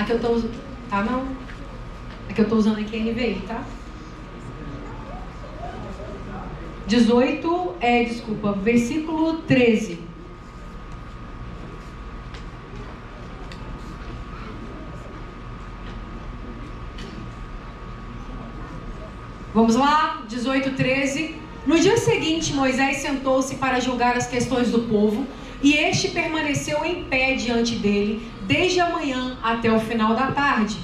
Aqui eu estou usando... Tá, não? Aqui eu estou usando aqui a NVI, tá? 18, versículo 13. Vamos lá, 18, 13. No dia seguinte, Moisés sentou-se para julgar as questões do povo, e este permaneceu em pé diante dele, desde a manhã até o final da tarde.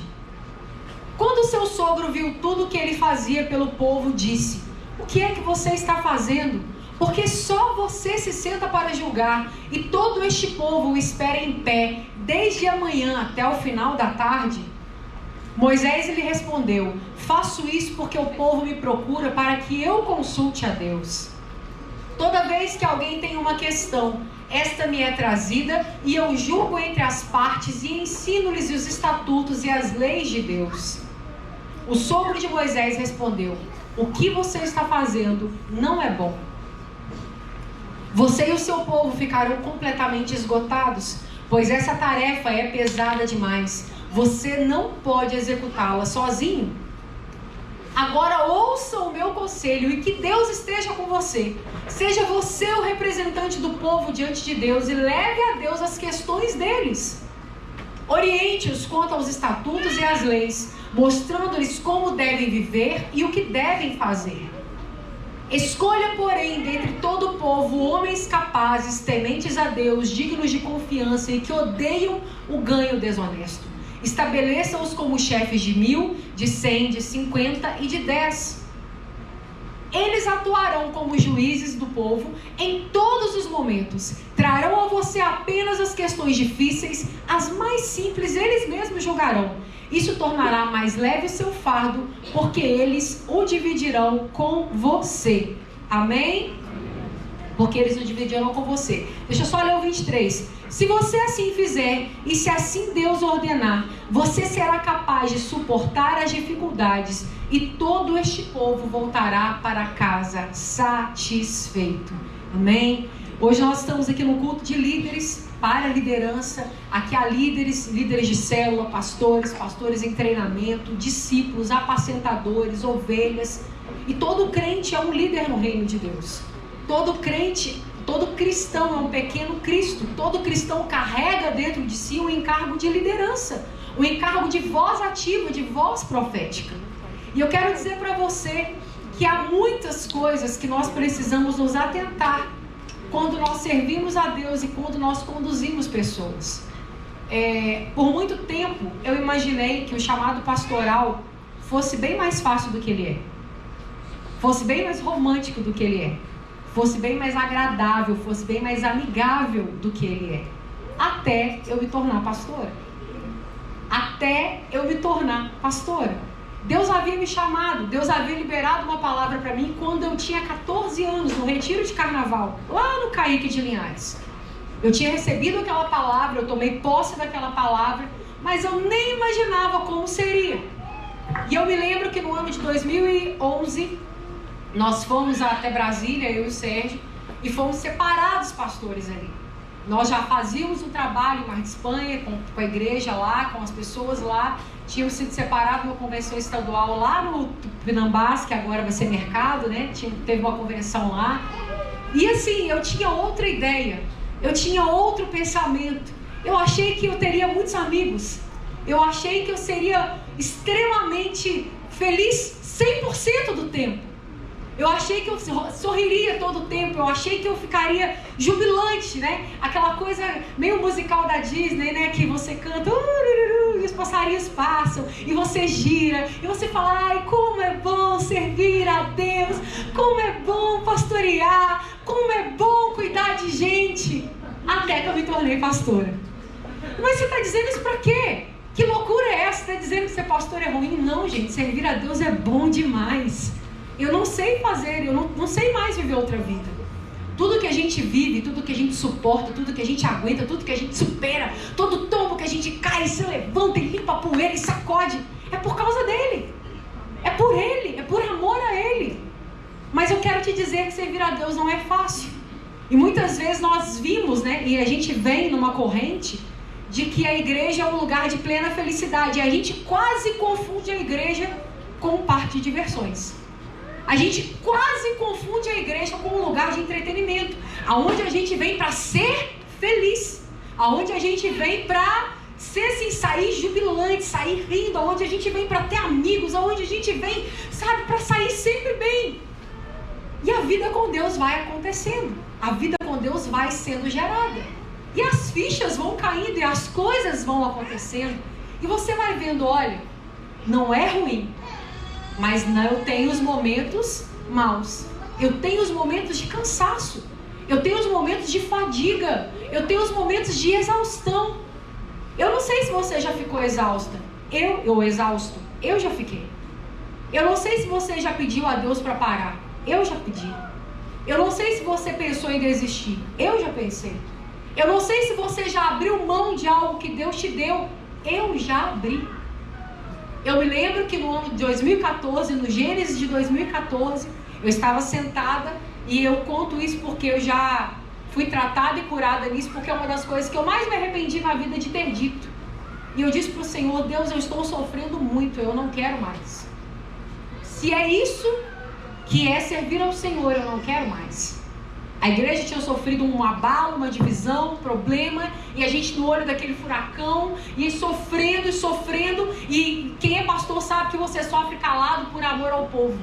Quando seu sogro viu tudo o que ele fazia pelo povo, disse: o que é que você está fazendo? Porque só você se senta para julgar, e todo este povo o espera em pé, desde a manhã até o final da tarde? Moisés lhe respondeu: faço isso porque o povo me procura para que eu consulte a Deus. Toda vez que alguém tem uma questão, esta me é trazida, e eu julgo entre as partes e ensino-lhes os estatutos e as leis de Deus. O sogro de Moisés respondeu: o que você está fazendo não é bom. Você e o seu povo ficarão completamente esgotados, pois essa tarefa é pesada demais. Você não pode executá-la sozinho. Agora ouça o meu conselho e que Deus esteja com você. Seja você o representante do povo diante de Deus e leve a Deus as questões deles. Oriente-os quanto aos estatutos e às leis, mostrando-lhes como devem viver e o que devem fazer. Escolha, porém, dentre todo o povo, homens capazes, tementes a Deus, dignos de confiança e que odeiam o ganho desonesto. Estabeleça-os como chefes de 1.000, de 100, de 50 e de 10. Eles atuarão como juízes do povo em todos os momentos. Trarão a você apenas as questões difíceis, as mais simples eles mesmos julgarão. Isso tornará mais leve o seu fardo, porque eles o dividirão com você. Amém? Porque eles o dividirão com você. Deixa eu só ler o 23. Se você assim fizer, e se assim Deus ordenar, você será capaz de suportar as dificuldades, e todo este povo voltará para casa satisfeito. Amém? Hoje nós estamos aqui no culto de líderes para a liderança. Aqui há líderes de célula, pastores em treinamento, discípulos, apacentadores, ovelhas. E todo crente é um líder no reino de Deus. Todo cristão é um pequeno Cristo. Todo cristão carrega dentro de si um encargo de liderança, um encargo de voz ativa, de voz profética. E eu quero dizer para você que há muitas coisas que nós precisamos nos atentar quando nós servimos a Deus e quando nós conduzimos pessoas. Por muito tempo eu imaginei que o chamado pastoral fosse bem mais fácil do que ele é, fosse bem mais romântico do que ele é, fosse bem mais agradável, fosse bem mais amigável do que ele é, até eu me tornar pastora. Deus havia me chamado, Deus havia liberado uma palavra para mim quando eu tinha 14 anos, no retiro de carnaval, lá no Caíque de Linhares. Eu tinha recebido aquela palavra, eu tomei posse daquela palavra, mas eu nem imaginava como seria. E eu me lembro que no ano de 2011, nós fomos até Brasília, eu e o Sérgio, e fomos separados pastores ali. Nós já fazíamos um trabalho em Mar de Espanha, com a igreja lá, com as pessoas lá. Tínhamos sido separados numa convenção estadual lá no Tupinambás, que agora vai ser mercado, né? Teve uma convenção lá. E assim, eu tinha outra ideia, eu tinha outro pensamento. Eu achei que eu teria muitos amigos. Eu achei que eu seria extremamente feliz 100% do tempo. Eu achei que eu sorriria todo o tempo, eu achei que eu ficaria jubilante, né? Aquela coisa meio musical da Disney, né? Que você canta, e os passarinhos passam, e você gira, e você fala, ai, como é bom servir a Deus, como é bom pastorear, como é bom cuidar de gente, até que eu me tornei pastora. Mas você está dizendo isso para quê? Que loucura é essa? Você está dizendo que ser pastor é ruim? Não, gente, servir a Deus é bom demais. Eu não sei fazer, eu não sei mais viver outra vida. Tudo que a gente vive, tudo que a gente suporta, tudo que a gente aguenta, tudo que a gente supera, todo tombo que a gente cai, se levanta e limpa a poeira e sacode, é por causa dele. É por ele, é por amor a ele. Mas eu quero te dizer que servir a Deus não é fácil. E muitas vezes nós vimos, né, e a gente vem numa corrente de que a igreja é um lugar de plena felicidade. E a gente quase confunde a igreja com um parque de diversões. A gente quase confunde a igreja com um lugar de entretenimento, aonde a gente vem para ser feliz, aonde a gente vem para ser assim, sair jubilante, sair rindo, aonde a gente vem para ter amigos, aonde a gente vem, sabe, para sair sempre bem. E a vida com Deus vai acontecendo, a vida com Deus vai sendo gerada, e as fichas vão caindo, e as coisas vão acontecendo, e você vai vendo, olha, não é ruim, mas não, eu tenho os momentos maus, eu tenho os momentos de cansaço, eu tenho os momentos de fadiga, eu tenho os momentos de exaustão. Eu não sei se você já ficou exausta, eu exausto, eu já fiquei. Eu não sei se você já pediu a Deus para parar, eu já pedi. Eu não sei se você pensou em desistir, eu já pensei. Eu não sei se você já abriu mão de algo que Deus te deu, eu já abri. Eu me lembro que no ano de 2014, no Gênesis de 2014, eu estava sentada, e eu conto isso porque eu já fui tratada e curada nisso, porque é uma das coisas que eu mais me arrependi na vida de ter dito. E eu disse para o Senhor, Deus, eu estou sofrendo muito, eu não quero mais. Se é isso que é servir ao Senhor, eu não quero mais. A igreja tinha sofrido um abalo, uma divisão, um problema, e a gente no olho daquele furacão, e sofrendo, e quem é pastor sabe que você sofre calado por amor ao povo.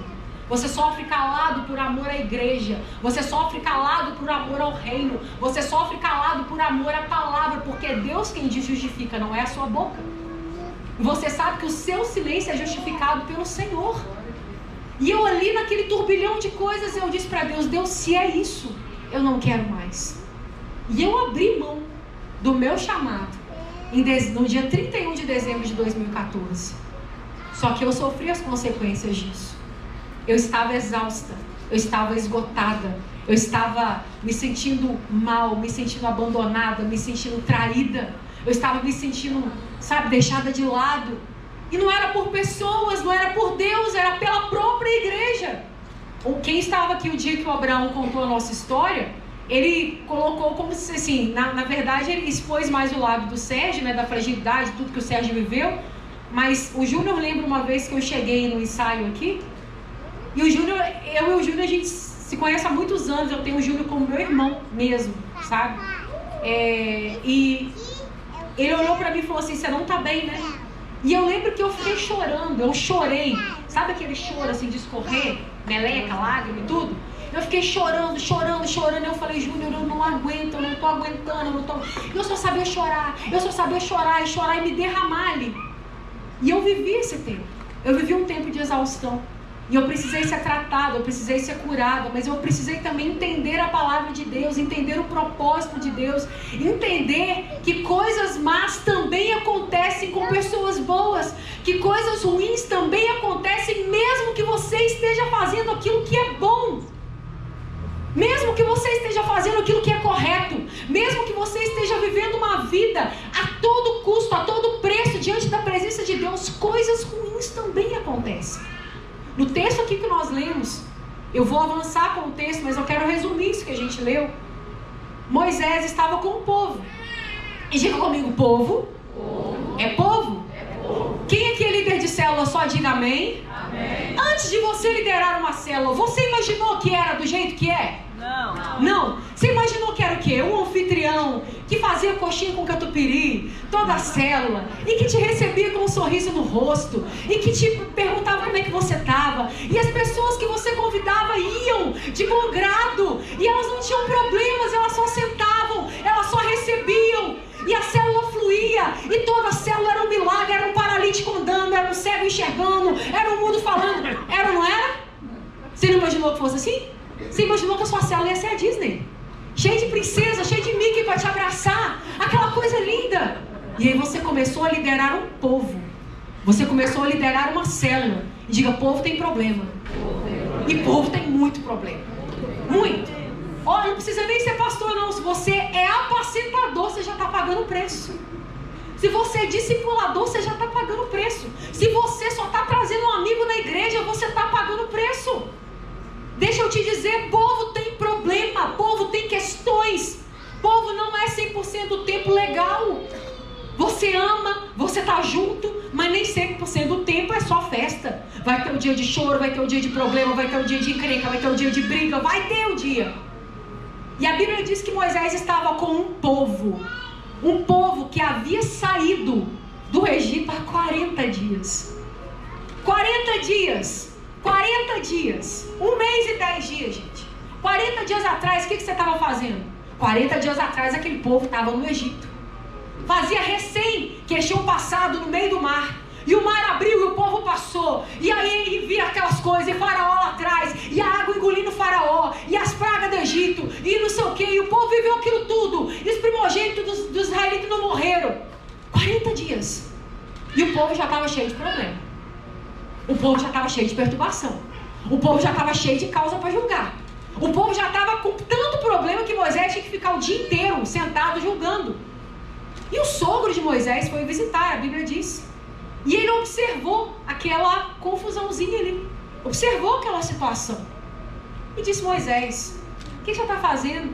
Você sofre calado por amor à igreja, você sofre calado por amor ao reino, você sofre calado por amor à palavra, porque é Deus quem te justifica, não é a sua boca. E você sabe que o seu silêncio é justificado pelo Senhor. E eu ali naquele turbilhão de coisas, eu disse para Deus, Deus, se é isso, eu não quero mais. E eu abri mão do meu chamado no dia 31 de dezembro de 2014. Só que eu sofri as consequências disso. Eu estava exausta, eu estava esgotada, eu estava me sentindo mal, me sentindo abandonada, me sentindo traída, eu estava me sentindo, sabe, deixada de lado. E não era por pessoas, não era por Deus, era pela própria igreja. Quem estava aqui o dia que o Abraão contou a nossa história, ele colocou como se assim, na verdade ele expôs mais o lado do Sérgio, né, da fragilidade, tudo que o Sérgio viveu. Mas o Júnior lembra uma vez que eu cheguei no ensaio aqui, e o Júnior, eu e o Júnior, a gente se conhece há muitos anos, eu tenho o Júnior como meu irmão mesmo, sabe? E ele olhou pra mim e falou assim, você não tá bem, né? E eu lembro que eu fiquei chorando, eu chorei, sabe aquele choro assim de escorrer, meleca, lágrima e tudo? Eu fiquei chorando, e eu falei, Júnior, eu não aguento, eu não tô aguentando, eu só sabia chorar, e chorar e me derramar ali. E eu vivi esse tempo, eu vivi um tempo de exaustão. E eu precisei ser tratada, eu precisei ser curada, mas eu precisei também entender a palavra de Deus, entender o propósito de Deus, entender que coisas más também acontecem com pessoas boas, que coisas ruins também acontecem mesmo que você esteja fazendo aquilo que é bom, mesmo que você esteja fazendo aquilo que é correto, mesmo que você esteja vivendo uma vida a todo custo, a todo preço, diante da presença de Deus, coisas ruins também acontecem. No texto aqui que nós lemos, eu vou avançar com o texto, mas eu quero resumir isso que a gente leu. Moisés estava com o povo. E diga comigo, povo. É povo? Quem aqui é líder de célula, só diga amém. Amém. Antes de você liderar uma célula, você imaginou que era do jeito que é? Não. Você imaginou que era o quê? Um anfitrião que fazia coxinha com catupiry, toda a célula, e que te recebia com um sorriso no rosto, e que te perguntava como é que você estava, e as pessoas que você convidava iam de bom grado, e elas não tinham problemas, elas só sentavam, elas só recebiam, e a célula fluía, e toda a célula era um milagre, era um paralítico andando, era um cego enxergando, era um mudo falando, era ou não era? Você não imaginou que fosse assim? Você imaginou que a sua célula ia ser a Disney? Cheio de princesa, cheio de Mickey para te abraçar, aquela coisa linda. E aí você começou a liderar um povo. Você começou a liderar uma célula. E diga, povo tem problema. E povo tem muito problema. Muito. Olha, não precisa nem ser pastor não. Se você é apacentador, você já está pagando o preço. Se você é discipulador, você já está pagando o preço. Se você só está trazendo um amigo na igreja, você está pagando o preço. Deixa eu te dizer, povo tem problema, povo tem questões, povo não é 100% do tempo legal, você ama, você está junto, mas nem 100% do tempo é só festa. Vai ter o dia de choro, vai ter o dia de problema, vai ter o dia de encrenca, vai ter o dia de briga, vai ter o dia. E a Bíblia diz que Moisés estava com um povo que havia saído do Egito há 40 dias. 40 dias, 40 dias, 1 mês e 10 dias, gente. 40 dias atrás, o que você estava fazendo? 40 dias atrás, aquele povo estava no Egito. Fazia recém que eles tinham passado no meio do mar. E o mar abriu e o povo passou. E aí ele via aquelas coisas, e Faraó lá atrás, e a água engolindo o Faraó, e as pragas do Egito, e não sei o que. E o povo viveu aquilo tudo. E os primogênitos dos israelitas não morreram. 40 dias. E o povo já estava cheio de problema. O povo já estava cheio de perturbação. O povo já estava cheio de causa para julgar. O povo já estava com tanto problema que Moisés tinha que ficar o dia inteiro sentado julgando. E o sogro de Moisés foi visitar, a Bíblia diz. E ele observou aquela confusãozinha ali. Observou aquela situação. E disse: Moisés, o que você está fazendo?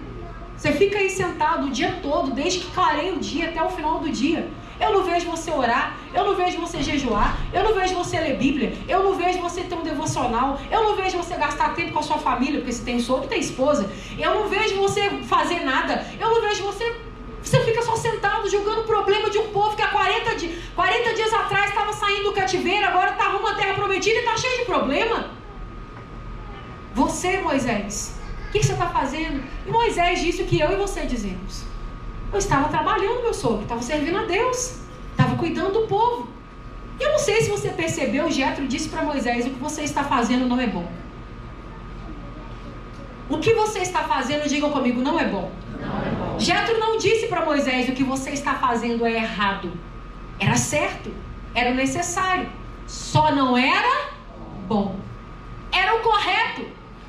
Você fica aí sentado o dia todo, desde que clareia o dia até o final do dia. Eu não vejo você orar, eu não vejo você jejuar, eu não vejo você ler Bíblia, eu não vejo você ter um devocional, eu não vejo você gastar tempo com a sua família, porque você tem sogro e tem esposa, eu não vejo você fazer nada, eu não vejo você fica só sentado julgando o problema de um povo que há 40 dias atrás estava saindo do cativeiro, agora está rumo à terra prometida e está cheio de problema. Você, Moisés, o que você está fazendo? E Moisés disse o que eu e você dizemos. Eu estava trabalhando, meu sogro, estava servindo a Deus, estava cuidando do povo. E eu não sei se você percebeu, Jetro disse para Moisés: o que você está fazendo não é bom. O que você está fazendo, diga comigo, não é bom. Não é bom. Jetro não disse para Moisés: o que você está fazendo é errado. Era certo, era o necessário, só não era bom. Era o correto,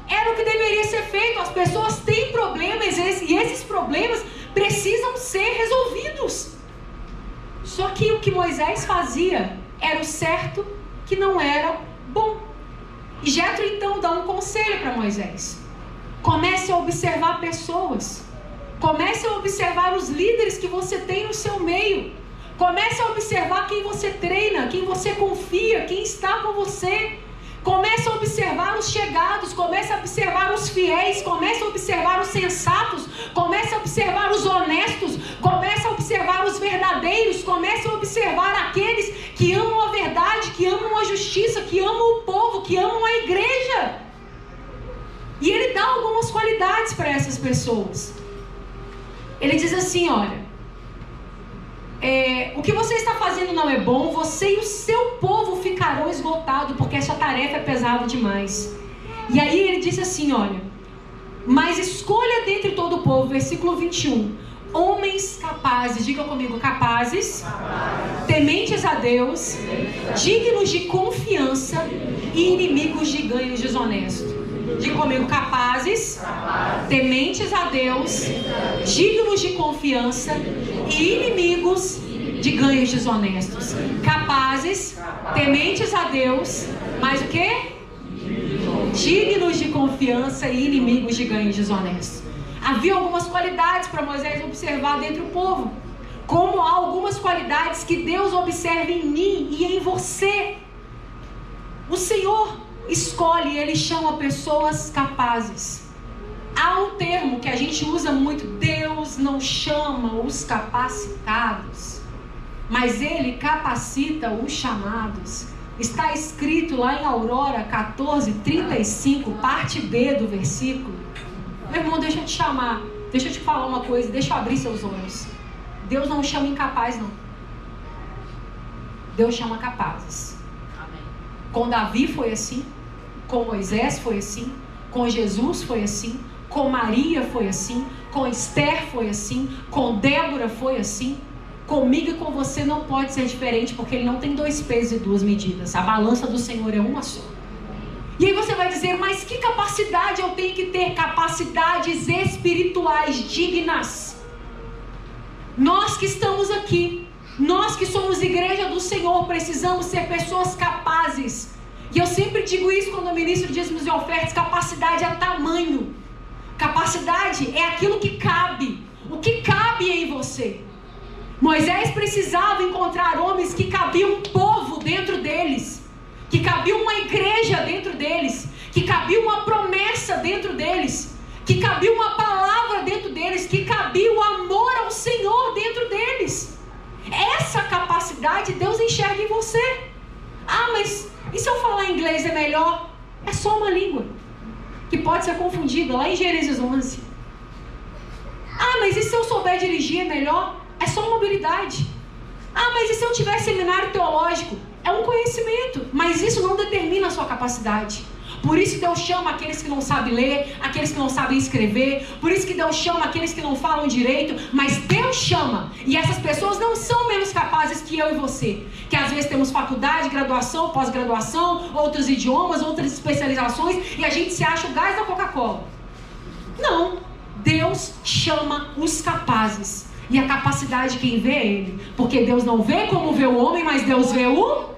era o que deveria ser feito. As pessoas têm problemas e esses problemas precisam ser resolvidos. Só que o que Moisés fazia era o certo, que não era bom. E Jetro então dá um conselho para Moisés: comece a observar pessoas, comece a observar os líderes que você tem no seu meio, comece a observar quem você treina, quem você confia, quem está com você. Comece a observar os chegados, comece a observar os fiéis, comece a observar os sensatos, comece a observar os honestos, comece a observar os verdadeiros, comece a observar aqueles que amam a verdade, que amam a justiça, que amam o povo, que amam a igreja. E ele dá algumas qualidades para essas pessoas. Ele diz assim: olha, o que você está fazendo não é bom, você e o seu povo ficarão esgotados, porque essa tarefa é pesada demais. E aí ele disse assim: olha, mas escolha dentre todo o povo, versículo 21, homens capazes, diga comigo, capazes, tementes a Deus, dignos de confiança e inimigos de ganhos desonestos. Diga comigo, capazes, tementes a Deus, dignos de confiança e inimigos de ganhos desonestos. Capazes, tementes a Deus, mas o que? Dignos de confiança e inimigos de ganhos desonestos. Havia algumas qualidades para Moisés observar dentro do povo, como há algumas qualidades que Deus observa em mim e em você. O Senhor escolhe, Ele chama pessoas capazes. Há um termo que a gente usa muito: Deus não chama os capacitados, mas Ele capacita os chamados. Está escrito lá em Aurora 14:35, parte B do versículo. Meu irmão, deixa eu te chamar, deixa eu te falar uma coisa, deixa eu abrir seus olhos. Deus não chama incapaz, não. Deus chama capazes. Com Davi foi assim, com Moisés foi assim, com Jesus foi assim, com Maria foi assim, com Esther foi assim, com Débora foi assim. Comigo e com você não pode ser diferente, porque Ele não tem 2 pesos e 2 medidas. A balança do Senhor é uma só. E aí você vai dizer: mas que capacidade eu tenho que ter? Capacidades espirituais dignas. Nós que estamos aqui, nós que somos igreja do Senhor, precisamos ser pessoas capazes. E eu sempre digo isso quando eu ministro dízimos e ofertas: capacidade é tamanho. Capacidade é aquilo que cabe. O que cabe em você. Moisés precisava encontrar homens que cabia um povo dentro deles, que cabia uma igreja dentro deles, que cabia uma promessa dentro deles, que cabia uma palavra dentro deles, que cabia o amor ao Senhor dentro deles. Essa capacidade Deus enxerga em você. Ah, mas e se eu falar inglês é melhor? É só uma língua que pode ser confundida, lá em Gênesis 11. Ah, mas e se eu souber dirigir é melhor? É só uma habilidade. Ah, mas e se eu tiver seminário teológico? É um conhecimento, mas isso não determina a sua capacidade. Por isso que Deus chama aqueles que não sabem ler, aqueles que não sabem escrever. Por isso que Deus chama aqueles que não falam direito. Mas Deus chama. E essas pessoas não são menos capazes que eu e você. Que às vezes temos faculdade, graduação, pós-graduação, outros idiomas, outras especializações. E a gente se acha o gás da Coca-Cola. Não. Deus chama os capazes. E a capacidade quem vê é Ele. Porque Deus não vê como vê o homem, mas Deus vê o...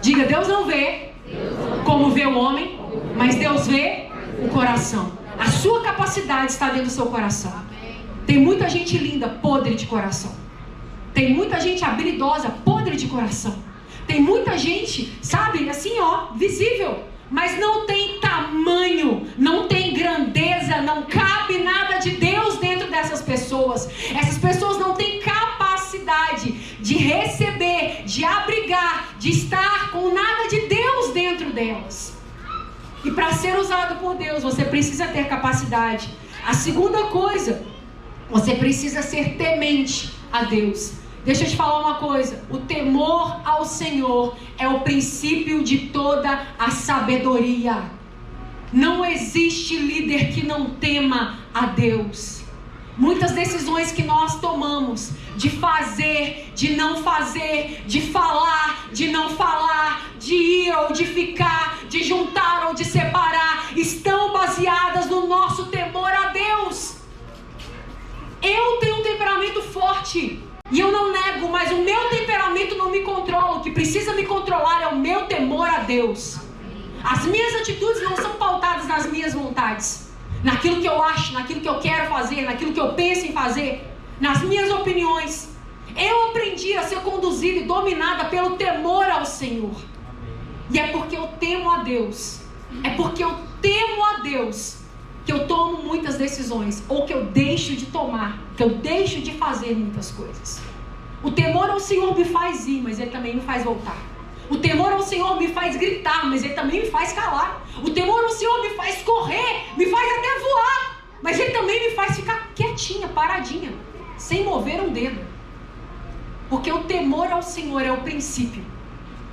Diga, Deus não vê como vê o homem, mas Deus vê o coração. A sua capacidade está dentro do seu coração. Tem muita gente linda, podre de coração. Tem muita gente habilidosa, podre de coração. Tem muita gente, sabe, assim ó, visível, mas não tem tamanho, não tem grandeza, não cabe nada de Deus dentro dessas pessoas. Essas pessoas não têm capacidade de receber, de abrigar, de estar com nada de Deus dentro delas. E para ser usado por Deus, você precisa ter capacidade. A segunda coisa, você precisa ser temente a Deus. Deixa eu te falar uma coisa, o temor ao Senhor é o princípio de toda a sabedoria. Não existe líder que não tema a Deus. Muitas decisões que nós tomamos, de fazer, de não fazer, de falar, de não falar, de ir ou de ficar, de juntar ou de separar, estão baseadas no nosso temor a Deus. Eu tenho um temperamento forte. E eu não nego, mas o meu temperamento não me controla. O que precisa me controlar é o meu temor a Deus. As minhas atitudes não são pautadas nas minhas vontades, naquilo que eu acho, naquilo que eu quero fazer, naquilo que eu penso em fazer, nas minhas opiniões. Eu aprendi a ser conduzida e dominada pelo temor ao Senhor. E é porque eu temo a Deus, é porque eu temo a Deus, que eu tomo muitas decisões, ou que eu deixo de tomar, que eu deixo de fazer muitas coisas. O temor ao Senhor me faz ir, mas Ele também me faz voltar. O temor ao Senhor me faz gritar, mas Ele também me faz calar. O temor ao Senhor me faz correr, me faz até voar, mas Ele também me faz ficar quietinha, paradinha, sem mover um dedo. Porque o temor ao Senhor é o princípio.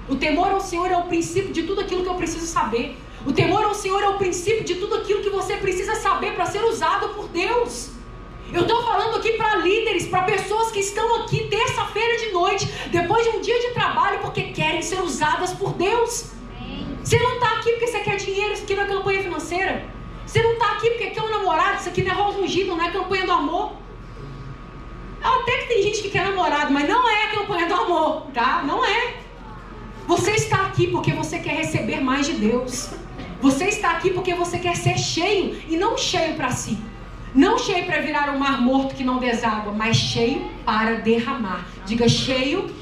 O temor ao Senhor é o princípio de tudo aquilo que eu preciso saber. O temor ao Senhor é o princípio de tudo aquilo que você precisa saber para ser usado por Deus. Eu estou falando aqui para líderes, para pessoas que estão aqui terça-feira de noite, depois de um dia de trabalho, porque querem ser usadas por Deus. Você não está aqui porque você quer dinheiro, isso aqui não é campanha financeira. Você não está aqui porque quer um namorado, isso aqui não é rosa ungida, não é campanha do amor. Até que tem gente que quer namorado, mas não é a campanha do amor, tá? Não é. Você está aqui porque você quer receber mais de Deus. Você está aqui porque você quer ser cheio, e não cheio para si. Não cheio para virar um mar morto que não deságua, mas cheio para derramar. Diga, cheio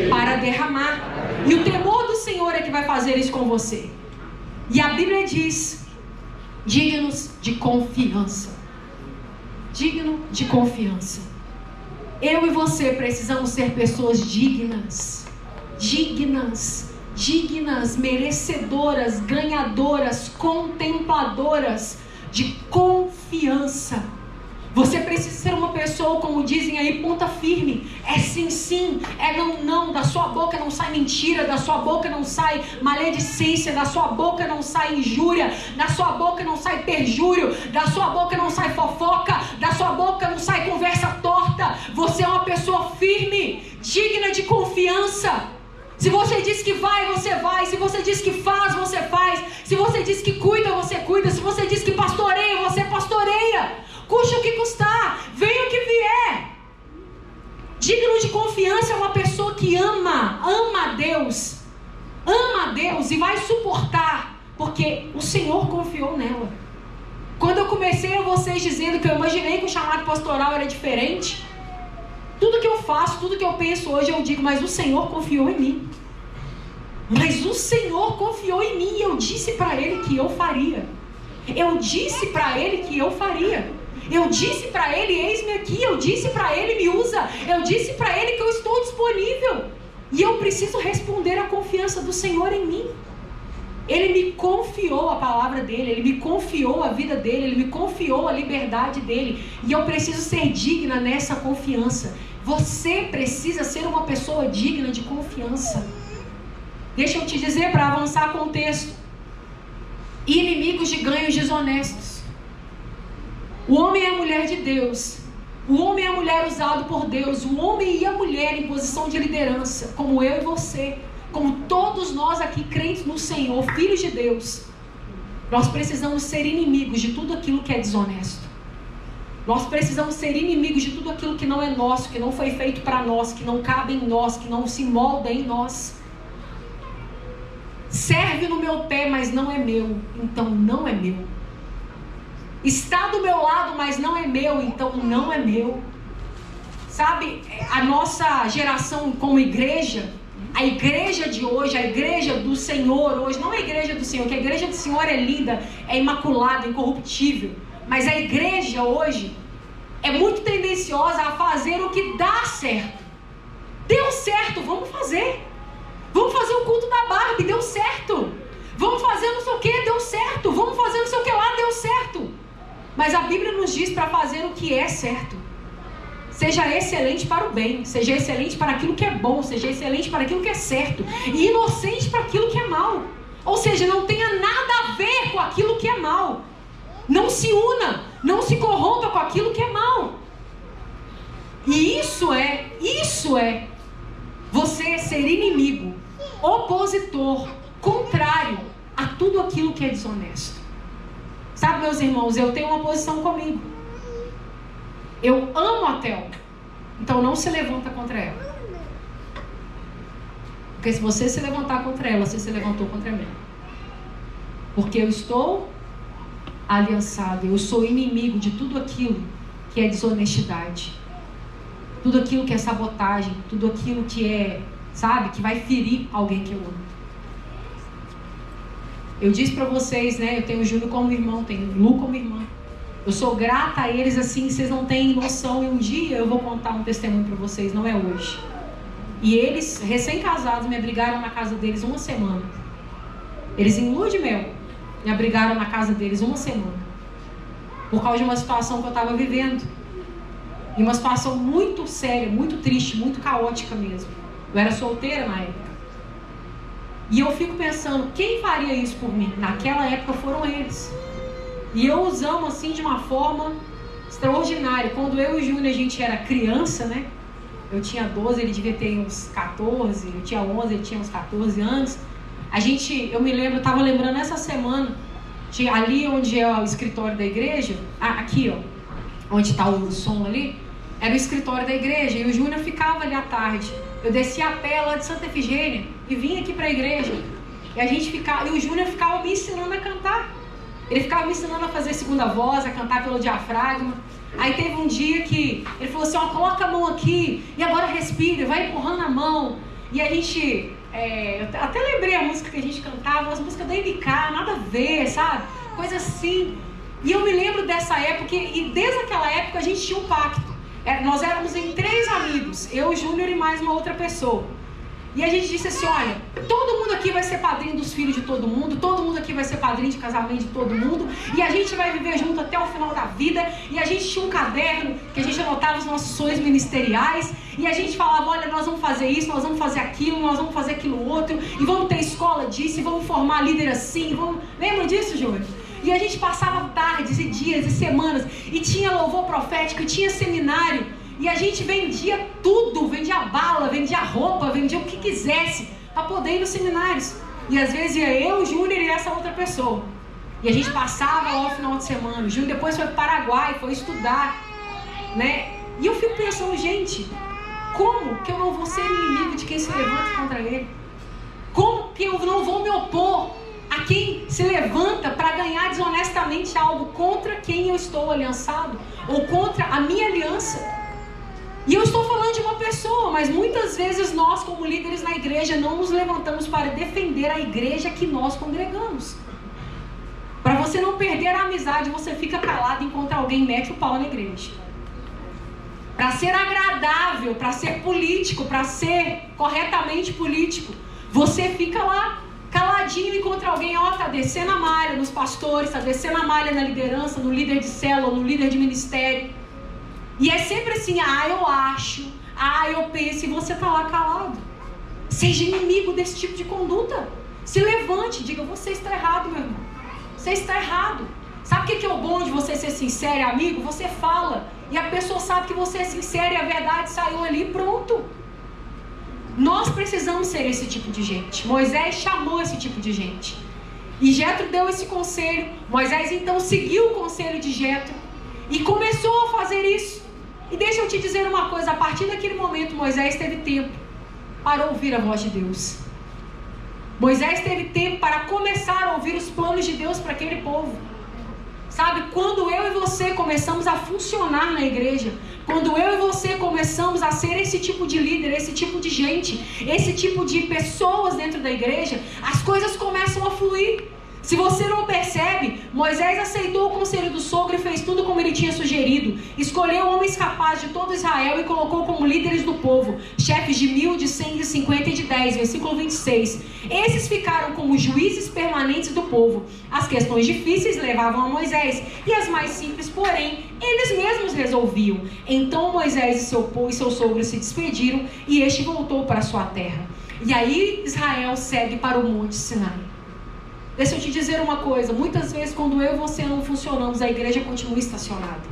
para derramar. E o temor do Senhor é que vai fazer isso com você. E a Bíblia diz, dignos de confiança. Digno de confiança. Eu e você precisamos ser pessoas dignas. Dignas, merecedoras, ganhadoras, contempladoras de confiança. Você precisa ser uma pessoa, como dizem aí, ponta firme. É sim, sim, é não, não. Da sua boca não sai mentira, da sua boca não sai maledicência, da sua boca não sai injúria, da sua boca não sai perjúrio, da sua boca não sai fofoca, da sua boca não sai conversa torta. Você é uma pessoa firme, digna de confiança. Se você diz que vai, você vai. Se você diz que faz, você faz. Se você diz que cuida, você cuida. Se você diz que pastoreia, você pastoreia. Custe o que custar, venha o que vier. Digno de confiança é uma pessoa que ama a Deus e vai suportar, porque o Senhor confiou nela. Quando eu comecei a vocês dizendo que eu imaginei que o chamado pastoral era diferente, Tudo que eu faço, tudo que eu penso hoje, eu digo, mas o Senhor confiou em mim. Mas o Senhor confiou em mim e eu disse para Ele que eu faria. Eu disse para Ele que eu faria. Eu disse para Ele, eis-me aqui. Eu disse para Ele, me usa. Eu disse para Ele que eu estou disponível. E eu preciso responder à confiança do Senhor em mim. Ele me confiou a palavra dele, Ele me confiou a vida dele, Ele me confiou a liberdade dele. E eu preciso ser digna nessa confiança. Você precisa ser uma pessoa digna de confiança. Deixa eu te dizer, para avançar com o texto. Inimigos de ganhos desonestos. O homem e a mulher de Deus. O homem e a mulher usado por Deus. O homem e a mulher em posição de liderança. Como eu e você. Como todos nós aqui crentes no Senhor, filhos de Deus. Nós precisamos ser inimigos de tudo aquilo que é desonesto. Nós precisamos ser inimigos de tudo aquilo que não é nosso, que não foi feito para nós, que não cabe em nós, que não se molda em nós. Serve no meu pé, mas não é meu, então não é meu. Está do meu lado, mas não é meu, então não é meu. Sabe, a nossa geração como igreja, a igreja de hoje, a igreja do Senhor hoje, não a igreja do Senhor, que a igreja do Senhor é linda, é imaculada, incorruptível. Mas a igreja hoje é muito tendenciosa a fazer o que dá certo. Deu certo, vamos fazer. Vamos fazer o culto da Barbie, deu certo. Vamos fazer não sei o que, deu certo. Vamos fazer não sei o que lá, deu certo. Mas a Bíblia nos diz para fazer o que é certo. Seja excelente para o bem, seja excelente para aquilo que é bom, seja excelente para aquilo que é certo, e inocente para aquilo que é mal. Ou seja, não tenha nada a ver com aquilo que é mal. Não se una, não se corrompa com aquilo que é mal. E isso é você ser inimigo, opositor, contrário a tudo aquilo que é desonesto. Sabe, meus irmãos, eu tenho uma posição comigo. Eu amo a Thelma, então não se levanta contra ela. Porque se você se levantar contra ela, você se levantou contra mim. Porque eu estou aliançado, eu sou inimigo de tudo aquilo que é desonestidade. Tudo aquilo que é sabotagem, tudo aquilo que é, sabe, que vai ferir alguém que eu amo. Eu disse para vocês, né, eu tenho o Júnior como irmão, tenho o Lu como irmã. Eu sou grata a eles assim, vocês não têm noção. E um dia eu vou contar um testemunho para vocês, não é hoje. E eles, recém-casados, me abrigaram na casa deles uma semana. Eles em lua de mel, me abrigaram na casa deles uma semana. Por causa de uma situação que eu estava vivendo. E uma situação muito séria, muito triste, muito caótica mesmo. Eu era solteira na época. E eu fico pensando, quem faria isso por mim? Naquela época foram eles. E eu os amo assim de uma forma extraordinária. Quando eu e o Júnior a gente era criança, né? Eu tinha 12, ele devia ter uns 14. Eu tinha 11, ele tinha uns 14 anos. Eu me lembro, eu estava lembrando essa semana, ali onde é o escritório da igreja, aqui ó, onde está o som ali, era o escritório da igreja. E o Júnior ficava ali à tarde. Eu descia a pé lá de Santa Efigênia e vinha aqui para a igreja. E o Júnior ficava me ensinando a cantar. Ele ficava me ensinando a fazer segunda voz, a cantar pelo diafragma. Aí teve um dia que ele falou assim, ó, coloca a mão aqui e agora respira, vai empurrando a mão. E a gente, eu até lembrei a música que a gente cantava, as músicas da MK, nada a ver, sabe? Coisa assim. E eu me lembro dessa época, e desde aquela época a gente tinha um pacto. Nós éramos em 3 amigos, eu, o Júnior e mais uma outra pessoa. E a gente disse assim, olha, todo mundo aqui vai ser padrinho dos filhos de todo mundo aqui vai ser padrinho de casamento de todo mundo, e a gente vai viver junto até o final da vida. E a gente tinha um caderno que a gente anotava os nossos sonhos ministeriais, e a gente falava, olha, nós vamos fazer isso, nós vamos fazer aquilo, nós vamos fazer aquilo outro, e vamos ter escola disso, e vamos formar líder assim, Lembra disso, Júnior? E a gente passava tardes e dias e semanas, e tinha louvor profético, e tinha seminário. E a gente vendia tudo, vendia bala, vendia roupa, vendia o que quisesse para poder ir nos seminários. E às vezes ia eu, o Júnior e essa outra pessoa. E a gente passava lá o final de semana. O Júnior depois foi para o Paraguai, foi estudar, né? E eu fico pensando, gente, como que eu não vou ser inimigo de quem se levanta contra ele? Como que eu não vou me opor a quem se levanta para ganhar desonestamente algo contra quem eu estou aliançado? Ou contra a minha aliança? E eu estou falando de uma pessoa, mas muitas vezes nós, como líderes na igreja, não nos levantamos para defender a igreja que nós congregamos. Para você não perder a amizade, você fica calado enquanto alguém mete o pau na igreja. Para ser agradável, para ser político, para ser corretamente político, você fica lá caladinho enquanto alguém está descendo a malha nos pastores, está descendo a malha na liderança, no líder de célula, no líder de ministério. E é sempre assim, eu acho, eu penso, e você está lá calado. Seja inimigo desse tipo de conduta. Se levante, diga, você está errado, meu irmão. Você está errado. Sabe o que é o bom de você ser sincero e amigo? Você fala, e a pessoa sabe que você é sincero e a verdade saiu ali, pronto. Nós precisamos ser esse tipo de gente. Moisés chamou esse tipo de gente. E Jetro deu esse conselho. Moisés então seguiu o conselho de Jetro e começou a fazer isso. E deixa eu te dizer uma coisa, a partir daquele momento Moisés teve tempo para ouvir a voz de Deus. Moisés teve tempo para começar a ouvir os planos de Deus para aquele povo. Sabe, quando eu e você começamos a funcionar na igreja, quando eu e você começamos a ser esse tipo de líder, esse tipo de gente, esse tipo de pessoas dentro da igreja, as coisas começam a fluir. Se você não percebe, Moisés aceitou o conselho do sogro e fez tudo como ele tinha sugerido. Escolheu homens capazes de todo Israel e colocou como líderes do povo, chefes de 1.000, de 100, de 50 e de 10, versículo 26. Esses ficaram como juízes permanentes do povo. As questões difíceis levavam a Moisés, e as mais simples, porém, eles mesmos resolviam. Então Moisés e seu sogro se despediram, e este voltou para sua terra. E aí Israel segue para o Monte Sinai. Deixa eu te dizer uma coisa, muitas vezes quando eu e você não funcionamos, a igreja continua estacionada.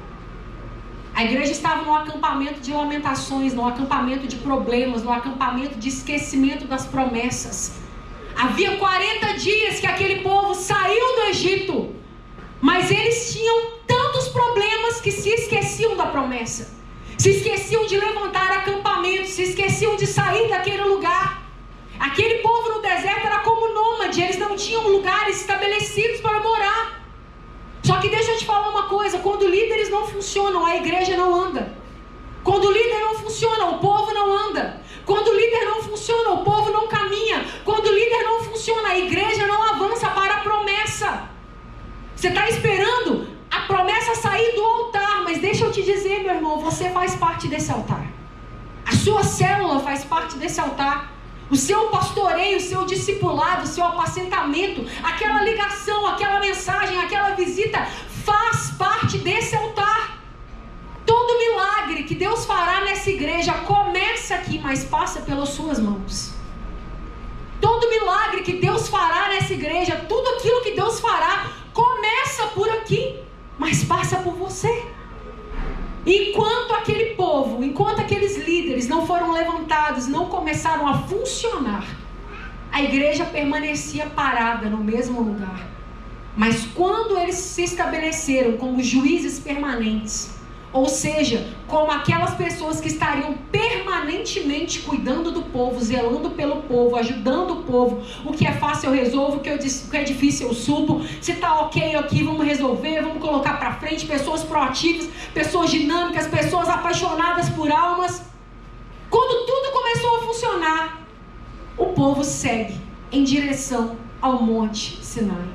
A igreja estava num acampamento de lamentações, num acampamento de problemas, num acampamento de esquecimento das promessas. Havia 40 dias que aquele povo saiu do Egito, mas eles tinham tantos problemas que se esqueciam da promessa. Se esqueciam de levantar acampamento, se esqueciam de sair daquele lugar. Aquele povo no deserto era como nômade, eles não tinham lugares estabelecidos para morar. Só que deixa eu te falar uma coisa, quando líderes não funcionam, a igreja não anda. Quando o líder não funciona, o povo não anda. Quando o líder não funciona, o povo não caminha. Quando o líder não funciona, a igreja não avança para a promessa. Você está esperando a promessa sair do altar, mas deixa eu te dizer, meu irmão, você faz parte desse altar. A sua célula faz parte desse altar. O seu pastoreio, o seu discipulado, o seu apacentamento, aquela ligação, aquela mensagem, aquela visita, faz parte desse altar. Todo milagre que Deus fará nessa igreja começa aqui, mas passa pelas suas mãos. Todo milagre que Deus fará nessa igreja, tudo aquilo que Deus fará, começa por aqui, mas passa por você. Enquanto aquele povo, enquanto aqueles líderes não foram levantados, não começaram a funcionar, a igreja permanecia parada no mesmo lugar. Mas quando eles se estabeleceram como juízes permanentes, ou seja, como aquelas pessoas que estariam permanentemente cuidando do povo, zelando pelo povo, ajudando o povo, o que é fácil eu resolvo, o que é difícil eu subo, se está ok aqui, vamos resolver, vamos colocar para frente, pessoas proativas, pessoas dinâmicas, pessoas apaixonadas por almas. Quando tudo começou a funcionar, o povo segue em direção ao Monte Sinai,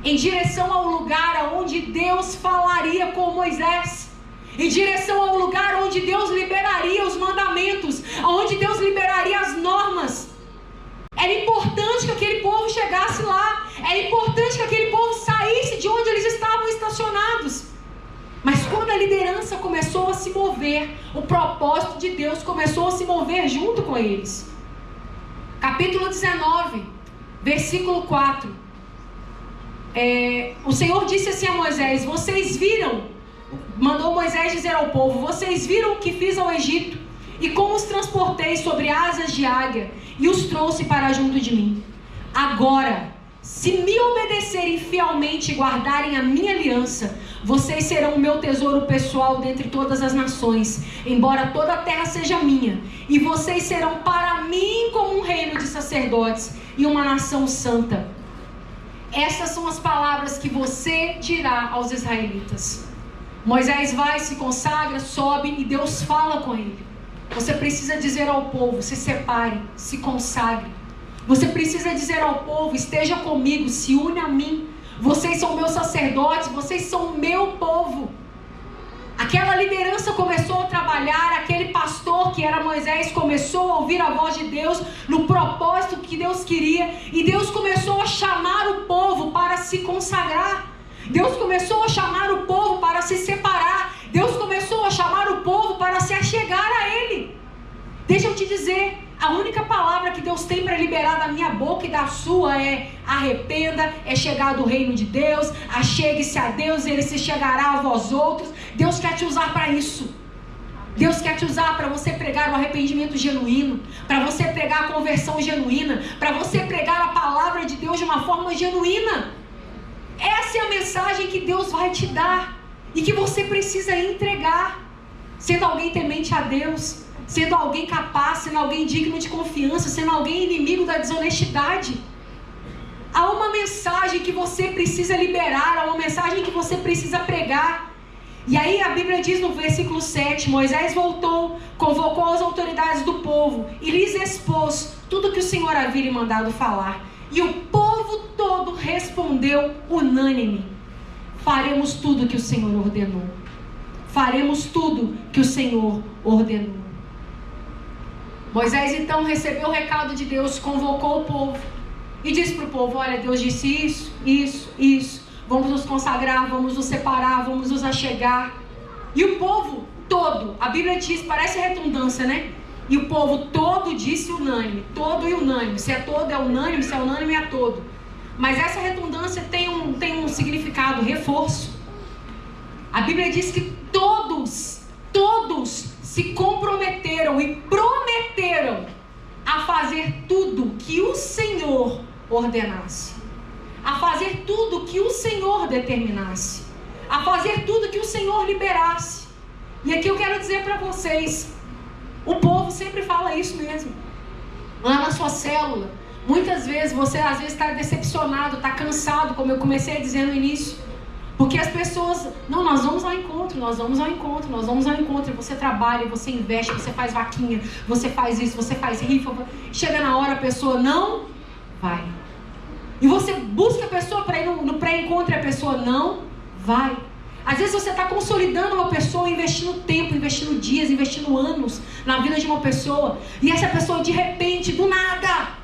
em direção ao lugar onde Deus falaria com Moisés, em direção ao lugar onde Deus liberaria os mandamentos, onde Deus liberaria as normas. Era importante que aquele povo chegasse lá, era importante que aquele povo saísse de onde eles estavam estacionados. Mas quando a liderança começou a se mover, o propósito de Deus começou a se mover junto com eles. Capítulo 19, versículo 4. O Senhor disse assim a Moisés: vocês viram, mandou Moisés dizer ao povo, vocês viram o que fiz ao Egito e como os transportei sobre asas de águia e os trouxe para junto de mim. Agora, se me obedecerem fielmente e guardarem a minha aliança, vocês serão o meu tesouro pessoal dentre todas as nações, embora toda a terra seja minha, e vocês serão para mim como um reino de sacerdotes e uma nação santa. Essas são as palavras que você dirá aos israelitas. Moisés vai, se consagra, sobe e Deus fala com ele. Você precisa dizer ao povo: se separe, se consagre. Você precisa dizer ao povo: esteja comigo, se une a mim. Vocês são meus sacerdotes, vocês são meu povo. Aquela liderança começou a trabalhar, aquele pastor que era Moisés começou a ouvir a voz de Deus no propósito que Deus queria, e Deus começou a chamar o povo para se consagrar. Deus começou a chamar o povo para se separar. Deus começou a chamar o povo para se achegar a Ele. Deixa eu te dizer, a única palavra que Deus tem para liberar da minha boca e da sua é: arrependa, é chegar do reino de Deus, achegue-se a Deus, Ele se chegará a vós outros. Deus quer te usar para isso. Deus quer te usar para você pregar o arrependimento genuíno, para você pregar a conversão genuína, para você pregar a palavra de Deus de uma forma genuína. Essa é a mensagem que Deus vai te dar e que você precisa entregar, sendo alguém temente a Deus, sendo alguém capaz, sendo alguém digno de confiança, sendo alguém inimigo da desonestidade. Há uma mensagem que você precisa liberar, há uma mensagem que você precisa pregar. E aí a Bíblia diz no versículo 7, Moisés voltou, convocou as autoridades do povo e lhes expôs tudo que o Senhor havia lhe mandado falar. E o povo todo respondeu unânime: faremos tudo que o Senhor ordenou. Faremos tudo que o Senhor ordenou. Moisés então recebeu o recado de Deus, convocou o povo e disse para o povo: olha, Deus disse isso. Vamos nos consagrar, vamos nos separar, vamos nos achegar. E o povo todo, a Bíblia diz, parece redundância, né? E o povo todo disse unânime, todo e unânime. Se é todo é unânime, se é unânime é todo. Mas essa redundância tem um significado, reforço. A Bíblia diz que todos se comprometeram e prometeram a fazer tudo que o Senhor ordenasse, a fazer tudo que o Senhor determinasse, a fazer tudo que o Senhor liberasse. E aqui eu quero dizer para vocês, o povo sempre fala isso mesmo. Lá na sua célula, muitas vezes você às vezes está decepcionado, está cansado, como eu comecei a dizer no início. Porque as pessoas, não, nós vamos ao encontro. E você trabalha, você investe, você faz vaquinha, você faz isso, você faz rifa. Chega na hora, a pessoa não vai. E você busca a pessoa para ir no pré-encontro e a pessoa não vai. Às vezes você está consolidando uma pessoa, investindo tempo, investindo dias, investindo anos na vida de uma pessoa. E essa pessoa de repente, do nada,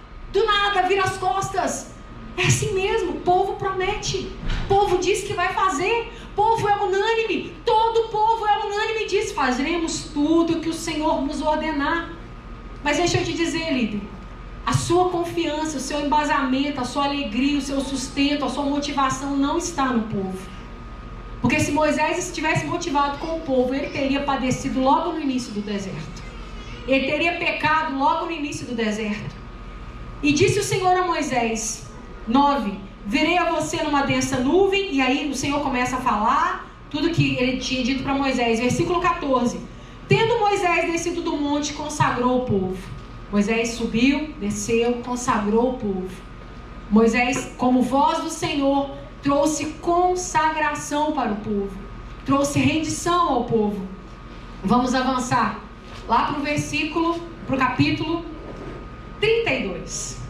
vira as costas. É assim mesmo, o povo promete. O povo diz que vai fazer. O povo é unânime. Todo o povo é unânime e diz: faremos tudo que o Senhor nos ordenar. Mas deixa eu te dizer, líder, a sua confiança, o seu embasamento, a sua alegria, o seu sustento, a sua motivação não está no povo. Porque se Moisés estivesse motivado com o povo, ele teria padecido logo no início do deserto. Ele teria pecado logo no início do deserto. E disse o Senhor a Moisés, 9, virei a você numa densa nuvem. E aí o Senhor começa a falar tudo que ele tinha dito para Moisés. Versículo 14, tendo Moisés descido do monte, consagrou o povo. Moisés subiu, desceu, consagrou o povo. Moisés, como voz do Senhor, trouxe consagração para o povo, trouxe rendição ao povo. Vamos avançar lá para o capítulo 32.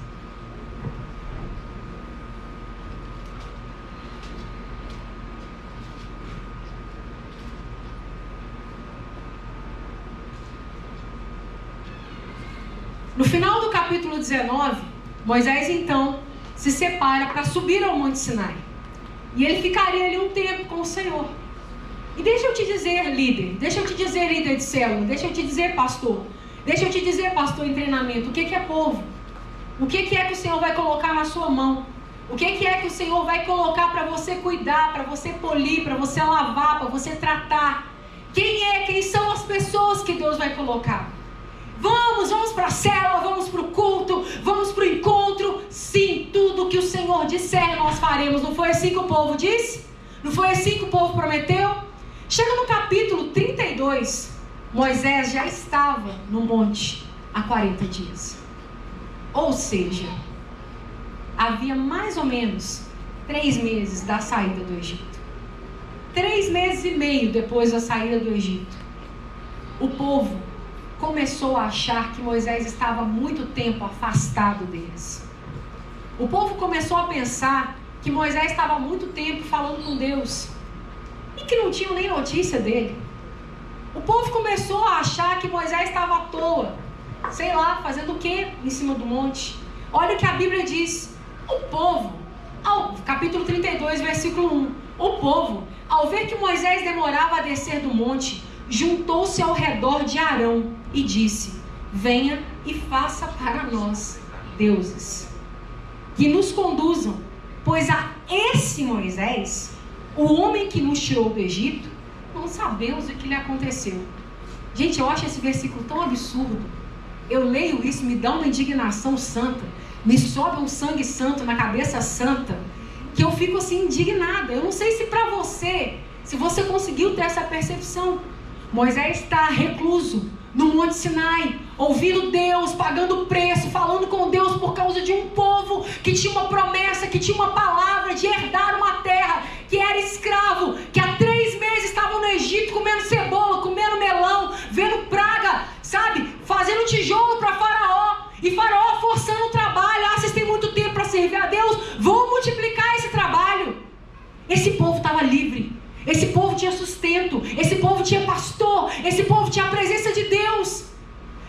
No final do capítulo 19, Moisés então se separa para subir ao Monte Sinai. E ele ficaria ali um tempo com o Senhor. E deixa eu te dizer, líder de célula, deixa eu te dizer, pastor em treinamento, o que é povo? O que é que o Senhor vai colocar na sua mão? O que é que o Senhor vai colocar para você cuidar, para você polir, para você lavar, para você tratar? Quem são as pessoas que Deus vai colocar? Vamos para a célula, vamos para o culto, vamos para o encontro. Sim, tudo que o Senhor disser nós faremos. Não foi assim que o povo disse? Não foi assim que o povo prometeu? Chega no capítulo 32, Moisés já estava no monte há 40 dias. Ou seja, havia mais ou menos 3 meses da saída do Egito. 3 meses e meio depois da saída do Egito, o povo começou a achar que Moisés estava há muito tempo afastado deles. O povo começou a pensar que Moisés estava há muito tempo falando com Deus e que não tinham nem notícia dele. O povo começou a achar que Moisés estava à toa, sei lá, fazendo o que em cima do monte. Olha o que a Bíblia diz. O povo, capítulo 32, versículo 1. O povo, ao ver que Moisés demorava a descer do monte, juntou-se ao redor de Arão e disse: venha e faça para nós deuses que nos conduzam, pois a esse Moisés, o homem que nos tirou do Egito, não sabemos o que lhe aconteceu. Gente, eu acho esse versículo tão absurdo. Eu leio isso, me dá uma indignação santa, me sobe um sangue santo na cabeça santa, que eu fico assim indignada. Eu não sei se para você, se você conseguiu ter essa percepção. Moisés está recluso no Monte Sinai, ouvindo Deus, pagando preço, falando com Deus por causa de um povo que tinha uma promessa, que tinha uma palavra de herdar uma terra, que era escravo, que há 3 meses estavam no Egito comendo cebola, comendo melão, vendo praga, sabe, fazendo tijolo para Faraó, e Faraó forçando o trabalho. Vocês têm muito tempo para servir a Deus, vou multiplicar esse trabalho. Esse povo estava livre. Esse povo tinha sustento, esse povo tinha pastor, esse povo tinha a presença de Deus.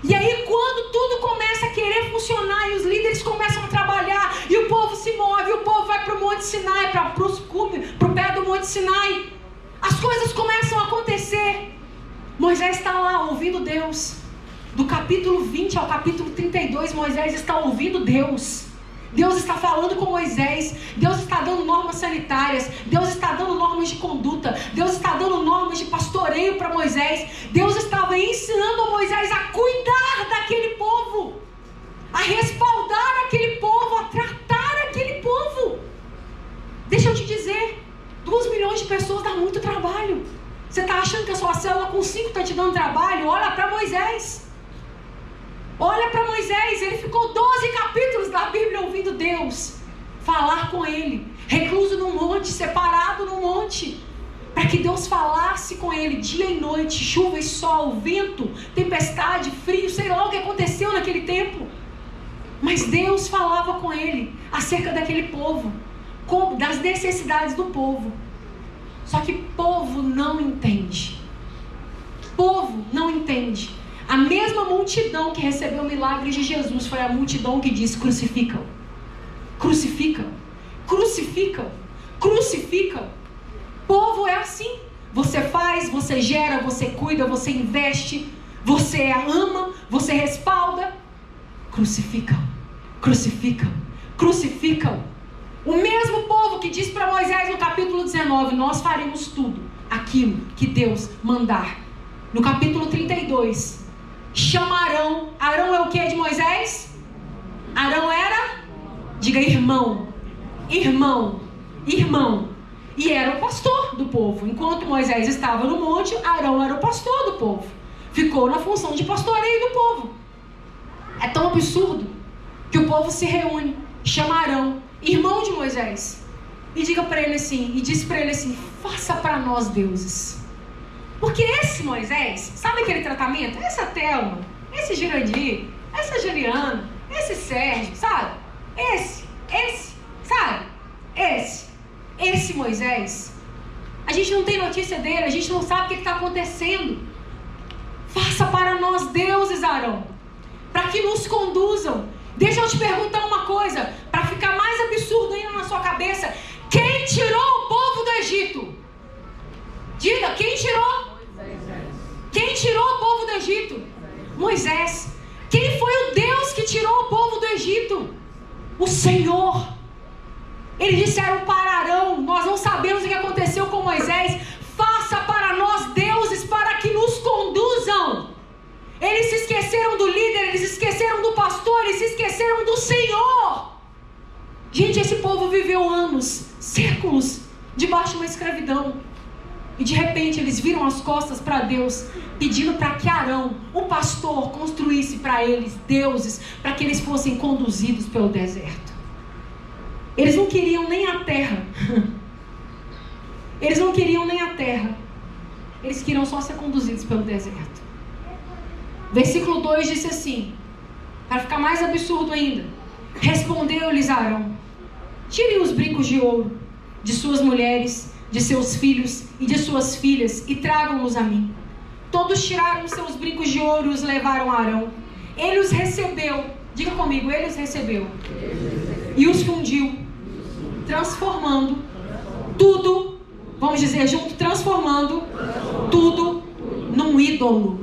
E aí quando tudo começa a querer funcionar e os líderes começam a trabalhar e o povo se move, o povo vai para o Monte Sinai, para o pé do Monte Sinai, as coisas começam a acontecer. Moisés está lá ouvindo Deus. Do capítulo 20 ao capítulo 32, Moisés está ouvindo Deus. Deus está falando com Moisés, Deus está dando normas sanitárias, Deus está dando normas de conduta, Deus está dando normas de pastoreio para Moisés. Deus estava ensinando a Moisés a cuidar daquele povo, a respaldar aquele povo, a tratar aquele povo. Deixa eu te dizer, 2 milhões de pessoas dá muito trabalho. Você está achando que a sua célula com 5 está te dando trabalho? Olha para Moisés. Olha para Moisés, ele ficou 12 capítulos da Bíblia ouvindo Deus falar com ele, recluso num monte, separado num monte, para que Deus falasse com ele dia e noite, chuva e sol, vento, tempestade, frio, sei lá o que aconteceu naquele tempo. Mas Deus falava com ele acerca daquele povo, das necessidades do povo. Só que povo não entende. Povo não entende. A mesma multidão que recebeu o milagre de Jesus foi a multidão que disse: crucificam, crucificam, crucificam, crucificam. Povo é assim. Você faz, você gera, você cuida, você investe, você ama, você respalda. Crucificam, crucificam, crucificam. O mesmo povo que disse para Moisés no capítulo 19: nós faremos tudo aquilo que Deus mandar. No capítulo 32, chamarão. Arão é o que de Moisés? Arão era, diga, irmão, irmão, irmão. E era o pastor do povo. Enquanto Moisés estava no monte, Arão era o pastor do povo. Ficou na função de pastoreio do povo. É tão absurdo que o povo se reúne, chama Arão, irmão de Moisés, e diga para ele assim, e diz para ele assim: faça para nós deuses. Porque esse Moisés, sabe aquele tratamento? Essa Thelma, esse Girandir, essa Juliana, esse Sérgio, sabe? Esse, sabe? Esse Moisés, a gente não tem notícia dele, a gente não sabe o que está acontecendo. Faça para nós deuses, Arão, para que nos conduzam. Deixa eu te perguntar uma coisa, para ficar mais absurdo ainda na sua cabeça: quem tirou o povo do Egito? Diga, quem tirou? Quem tirou o povo do Egito? Moisés. Quem foi o Deus que tirou o povo do Egito? O Senhor. Eles disseram para Arão: nós não sabemos o que aconteceu com Moisés, faça para nós deuses para que nos conduzam. Eles se esqueceram do líder, eles se esqueceram do pastor, eles se esqueceram do Senhor. Gente, esse povo viveu anos, séculos, debaixo de uma escravidão. E de repente eles viram as costas para Deus, pedindo para que Arão, o pastor, construísse para eles deuses, para que eles fossem conduzidos pelo deserto. Eles não queriam nem a terra. Eles não queriam nem a terra. Eles queriam só ser conduzidos pelo deserto. Versículo 2 disse assim, para ficar mais absurdo ainda: respondeu-lhes Arão: tirem os brincos de ouro de suas mulheres, de seus filhos e de suas filhas e tragam-nos a mim. Todos tiraram seus brincos de ouro e os levaram a Arão. Ele os recebeu, diga comigo, ele os recebeu e os fundiu, transformando tudo, vamos dizer junto, transformando tudo num ídolo.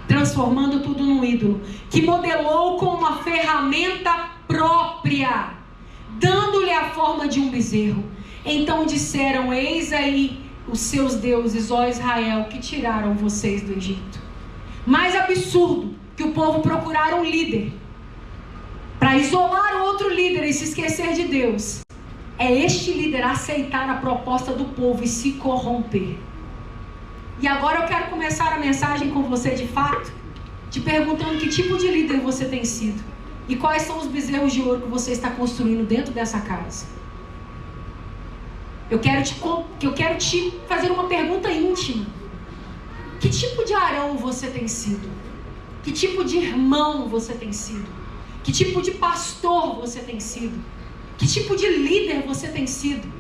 Transformando tudo num ídolo, que modelou com uma ferramenta própria, dando-lhe a forma de um bezerro. Então disseram: eis aí os seus deuses, ó Israel, que tiraram vocês do Egito. Mais absurdo que o povo procurar um líder para isolar o outro líder e se esquecer de Deus, é este líder aceitar a proposta do povo e se corromper. E agora eu quero começar a mensagem com você de fato, te perguntando que tipo de líder você tem sido e quais são os bezerros de ouro que você está construindo dentro dessa casa. Eu quero te fazer uma pergunta íntima. Que tipo de Arão você tem sido? Que tipo de irmão você tem sido? Que tipo de pastor você tem sido? Que tipo de líder você tem sido?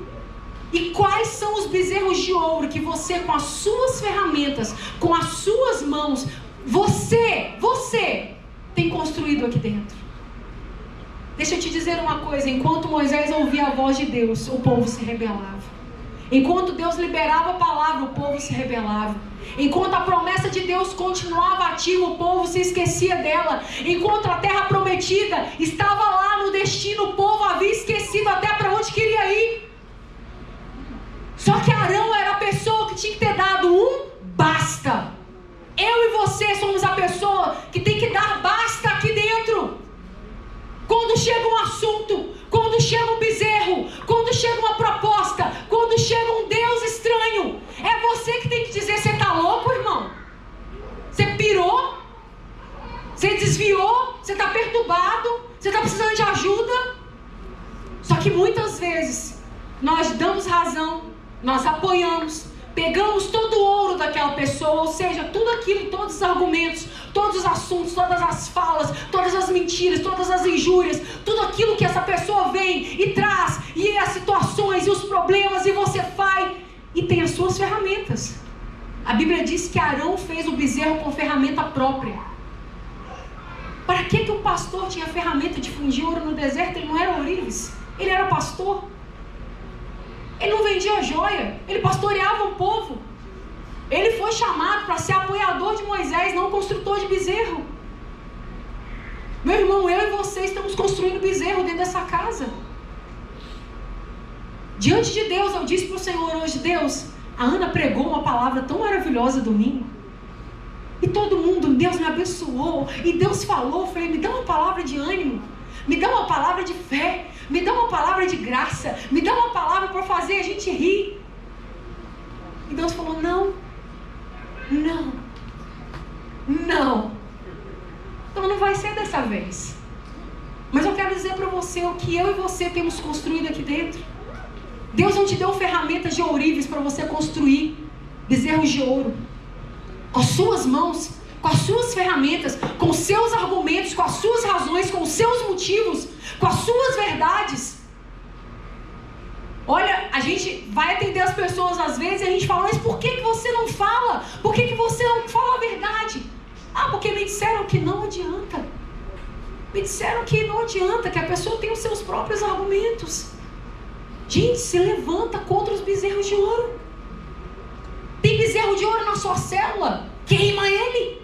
E quais são os bezerros de ouro que você, com as suas ferramentas, com as suas mãos, você tem construído aqui dentro? Deixa eu te dizer uma coisa: enquanto Moisés ouvia a voz de Deus, o povo se rebelava. Enquanto Deus liberava a palavra, o povo se rebelava. Enquanto a promessa de Deus continuava ativa, o povo se esquecia dela. Enquanto a terra prometida estava lá no destino, o povo havia esquecido até para onde queria ir. Só que Arão era a pessoa que tinha que ter dado um basta. Eu e você somos a pessoa que tem que dar basta aqui dentro. Quando chega um assunto, quando chega um bezerro, quando chega uma proposta, quando chega um Deus estranho, é você que tem que dizer: você está louco, irmão? Você pirou? Você desviou? Você está perturbado? Você está precisando de ajuda? Só que muitas vezes nós damos razão, nós apoiamos, pegamos todo o ouro daquela pessoa, ou seja, tudo aquilo, todos os argumentos, todos os assuntos, todas as falas, todas as mentiras, todas as injúrias, tudo aquilo que essa pessoa vem e traz, e as situações e os problemas, e você vai e tem as suas ferramentas. A Bíblia diz que Arão fez o bezerro com ferramenta própria. Para que o pastor tinha ferramenta de fundir ouro no deserto? Ele não era ourives, ele era pastor. Ele não vendia joia, ele pastoreava o povo. Ele foi chamado para ser apoiador de Moisés, não construtor de bezerro. Meu irmão, eu e você estamos construindo bezerro dentro dessa casa. Diante de Deus, eu disse para o Senhor hoje: Deus, a Ana pregou uma palavra tão maravilhosa domingo. E todo mundo, Deus me abençoou. E Deus falou, eu falei: me dá uma palavra de ânimo, me dá uma palavra de fé, me dá uma palavra de graça, me dá uma palavra para fazer a gente rir. E Deus falou: não. Então não vai ser dessa vez. Mas eu quero dizer para você o que eu e você temos construído aqui dentro. Deus não te deu ferramentas de ourives para você construir bezerros de ouro. Com as suas mãos, com as suas ferramentas, com os seus argumentos, com as suas razões, com os seus motivos, com as suas verdades. Olha, a gente vai atender as pessoas às vezes e a gente fala: mas por que você não fala? Por que você não fala a verdade? Ah, porque me disseram que não adianta. Me disseram que não adianta, que a pessoa tem os seus próprios argumentos. Gente, se levanta contra os bezerros de ouro. Tem bezerro de ouro na sua célula? Queima ele.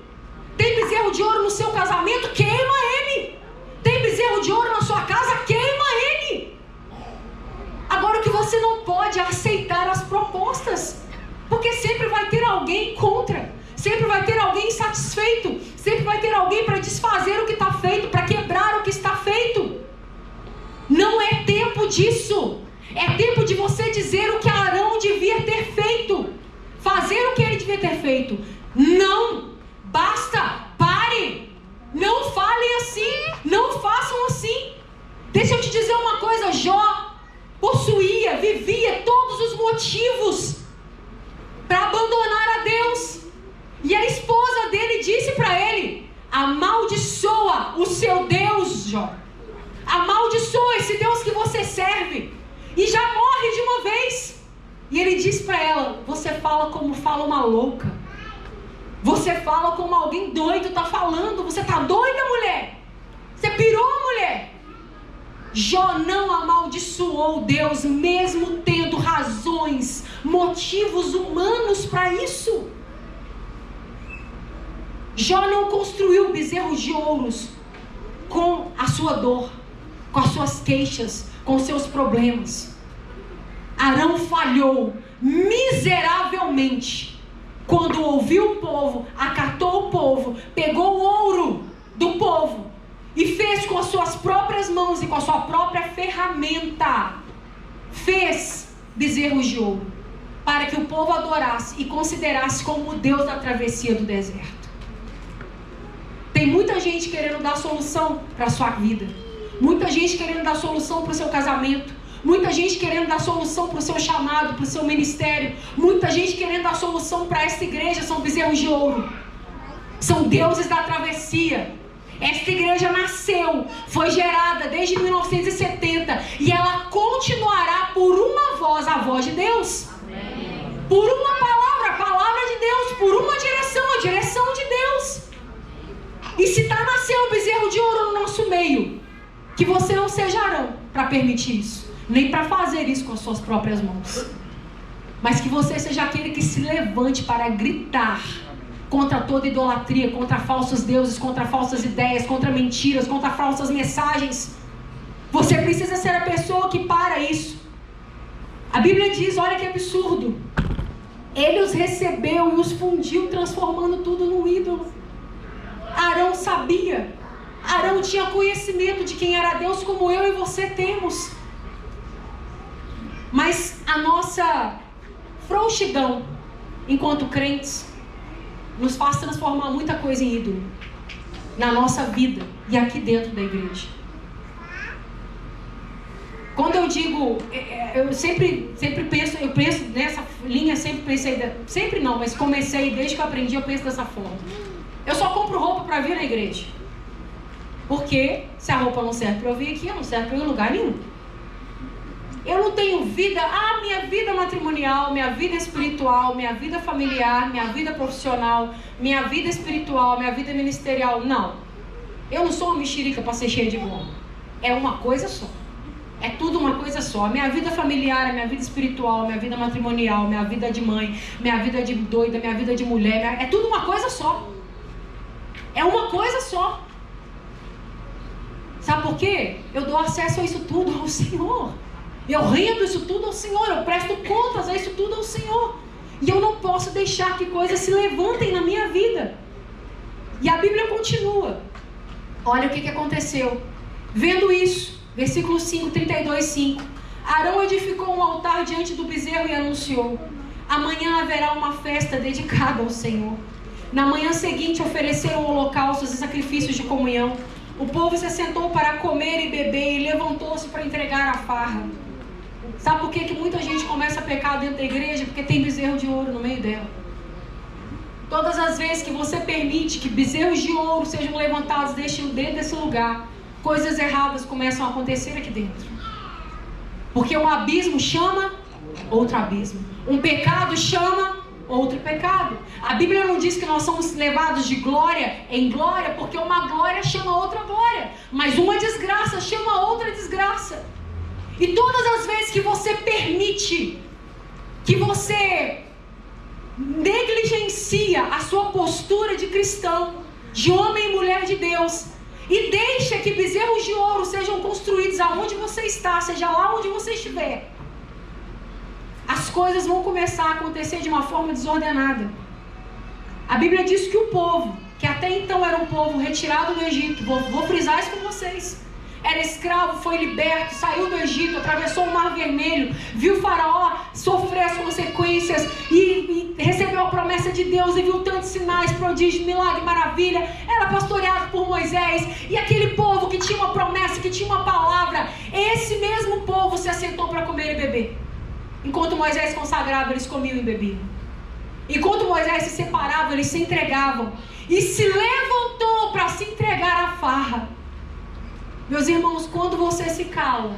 Tem bezerro de ouro no seu casamento? Queima ele. Tem bezerro de ouro na sua casa? Queima ele. Agora, o que você não pode é aceitar as propostas, porque sempre vai ter alguém contra, sempre vai ter alguém insatisfeito, sempre vai ter alguém para desfazer o que está feito, para quebrar o que está feito. Não é tempo disso. É tempo de você dizer o que Arão devia ter feito, fazer o que ele devia ter feito. Não, basta, pare, não falem assim, não façam assim. Deixa eu te dizer uma coisa: Jó possuía, vivia todos os motivos para abandonar a Deus. E a esposa dele disse para ele: amaldiçoa o seu Deus, Jó. Amaldiçoa esse Deus que você serve e já morre de uma vez. E ele disse para ela: você fala como fala uma louca. Você fala como alguém doido está falando. Você está doida, mulher? Você pirou, mulher? Jó não amaldiçoou Deus, mesmo tendo razões, motivos humanos para isso. Jó não construiu bezerros de ouros com a sua dor, com as suas queixas, com os seus problemas. Arão falhou miseravelmente quando ouviu o povo, acatou o povo, pegou o ouro do povo e fez com as suas próprias mãos e com a sua própria ferramenta, fez bezerros de ouro, para que o povo adorasse e considerasse como o Deus da travessia do deserto. Tem muita gente querendo dar solução para a sua vida, muita gente querendo dar solução para o seu casamento, muita gente querendo dar solução para o seu chamado, para o seu ministério, muita gente querendo dar solução para esta igreja. São bezerros de ouro, são deuses da travessia. Esta igreja nasceu, foi gerada desde 1970 e ela continuará por uma voz, a voz de Deus. Amém. Por uma palavra, a palavra de Deus, por uma direção, a direção de Deus. E se está nascendo um bezerro de ouro no nosso meio, que você não seja Arão para permitir isso, nem para fazer isso com as suas próprias mãos, mas que você seja aquele que se levante para gritar contra toda idolatria, contra falsos deuses, contra falsas ideias, contra mentiras, contra falsas mensagens. Você precisa ser a pessoa que para isso. A Bíblia diz, olha que absurdo, ele os recebeu e os fundiu, transformando tudo num ídolo. Arão sabia, Arão tinha conhecimento de quem era Deus, como eu e você temos. Mas a nossa frouxidão enquanto crentes nos faz transformar muita coisa em ídolo na nossa vida e aqui dentro da igreja. Quando eu digo, eu sempre penso nessa linha, sempre não, mas comecei, desde que eu aprendi, eu penso dessa forma. Eu só compro roupa para vir na igreja, porque se a roupa não serve para eu vir aqui, não serve para eu ir em lugar nenhum. Eu não tenho vida, minha vida matrimonial, minha vida espiritual, minha vida familiar, minha vida profissional, minha vida espiritual, minha vida ministerial. Não. Eu não sou uma mexerica para ser cheia de goma. É uma coisa só. É tudo uma coisa só. Minha vida familiar, minha vida espiritual, minha vida matrimonial, minha vida de mãe, minha vida de doida, minha vida de mulher. É tudo uma coisa só. É uma coisa só. Sabe por quê? Eu dou acesso a isso tudo ao Senhor. Eu rendo isso tudo ao Senhor, eu presto contas a isso tudo ao Senhor. E eu não posso deixar que coisas se levantem na minha vida. E a Bíblia continua. Olha o que aconteceu. Vendo isso, versículo 5, 32:5. Arão edificou um altar diante do bezerro e anunciou: amanhã haverá uma festa dedicada ao Senhor. Na manhã seguinte ofereceram holocaustos e sacrifícios de comunhão. O povo se assentou para comer e beber e levantou-se para entregar a farra. Sabe por que muita gente começa a pecar dentro da igreja? Porque tem bezerro de ouro no meio dela. Todas as vezes que você permite que bezerros de ouro sejam levantados dentro desse lugar, coisas erradas começam a acontecer aqui dentro. Porque um abismo chama outro abismo. Um pecado chama outro pecado. A Bíblia não diz que nós somos levados de glória em glória, porque uma glória chama outra glória, mas uma desgraça chama outra desgraça. E todas as vezes que você permite, que você negligencia a sua postura de cristão, de homem e mulher de Deus, e deixa que bezerros de ouro sejam construídos aonde você está, seja lá onde você estiver, as coisas vão começar a acontecer de uma forma desordenada. A Bíblia diz que o povo, que até então era um povo retirado do Egito, vou frisar isso com vocês, era escravo, foi liberto, saiu do Egito, atravessou o Mar Vermelho, viu o faraó sofrer as consequências e recebeu a promessa de Deus e viu tantos sinais, prodígios, milagre, maravilha. Era pastoreado por Moisés, e aquele povo que tinha uma promessa, que tinha uma palavra, esse mesmo povo se assentou para comer e beber. Enquanto Moisés consagrava, eles comiam e bebiam. Enquanto Moisés se separava, eles se entregavam. E se levantou para se entregar à farra. Meus irmãos, quando você se cala,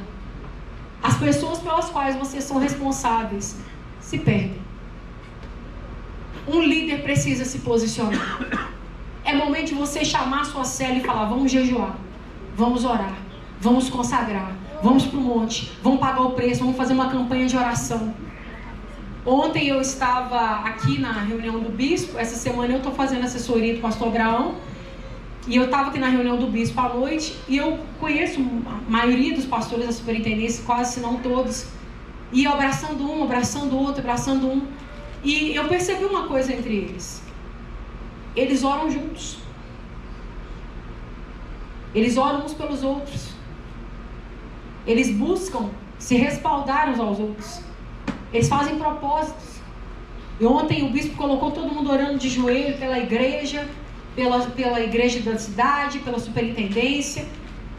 as pessoas pelas quais vocês são responsáveis se perdem. Um líder precisa se posicionar. É momento de você chamar a sua célula e falar: vamos jejuar, vamos orar, vamos consagrar, vamos para o monte, vamos pagar o preço, vamos fazer uma campanha de oração. Ontem eu estava aqui na reunião do bispo. Essa semana eu estou fazendo assessoria do pastor Abraão. E eu estava aqui na reunião do bispo à noite. E eu conheço a maioria dos pastores da superintendência, quase se não todos. E eu abraçando um, abraçando outro, abraçando um. E eu percebi uma coisa entre eles. Eles oram juntos. Eles oram uns pelos outros. Eles buscam se respaldar uns aos outros. Eles fazem propósitos. E ontem o bispo colocou todo mundo orando de joelho pela igreja, pela igreja da cidade, pela superintendência.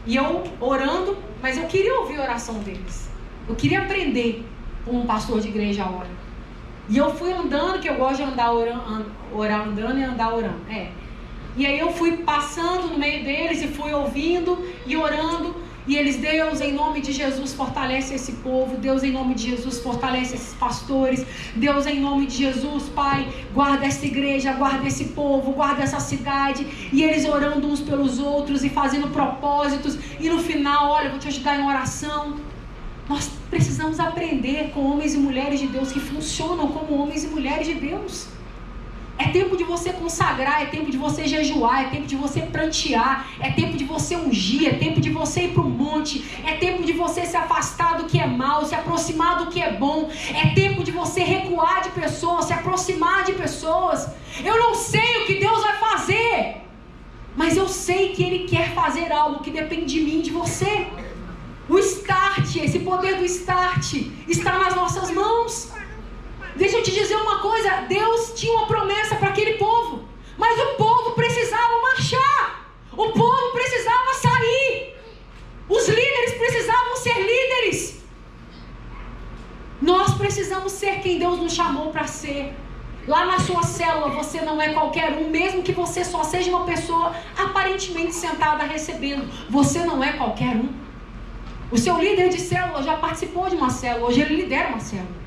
E eu orando, mas eu queria ouvir a oração deles. Eu queria aprender como um pastor de igreja a hora. E eu fui andando, que eu gosto de andar orar andando e andar orando. E aí eu fui passando no meio deles e fui ouvindo e orando. E eles: Deus, em nome de Jesus, fortalece esse povo. Deus, em nome de Jesus, fortalece esses pastores. Deus, em nome de Jesus, Pai, guarda essa igreja, guarda esse povo, guarda essa cidade. E eles orando uns pelos outros e fazendo propósitos. E no final: olha, vou te ajudar em oração. Nós precisamos aprender com homens e mulheres de Deus que funcionam como homens e mulheres de Deus. É tempo de você consagrar, é tempo de você jejuar, é tempo de você prantear, é tempo de você ungir, é tempo de você ir para o monte, é tempo de você se afastar do que é mal, se aproximar do que é bom, é tempo de você recuar de pessoas, se aproximar de pessoas. Eu não sei o que Deus vai fazer, mas eu sei que Ele quer fazer algo que depende de mim e de você. O start, esse poder do start está nas nossas mãos. Deixa eu te dizer uma coisa: Deus tinha uma promessa para aquele povo, mas o povo precisava marchar, o povo precisava sair, os líderes precisavam ser líderes. Nós precisamos ser quem Deus nos chamou para ser. Lá na sua célula você não é qualquer um, mesmo que você só seja uma pessoa aparentemente sentada recebendo, você não é qualquer um. O seu líder de célula já participou de uma célula, hoje ele lidera uma célula.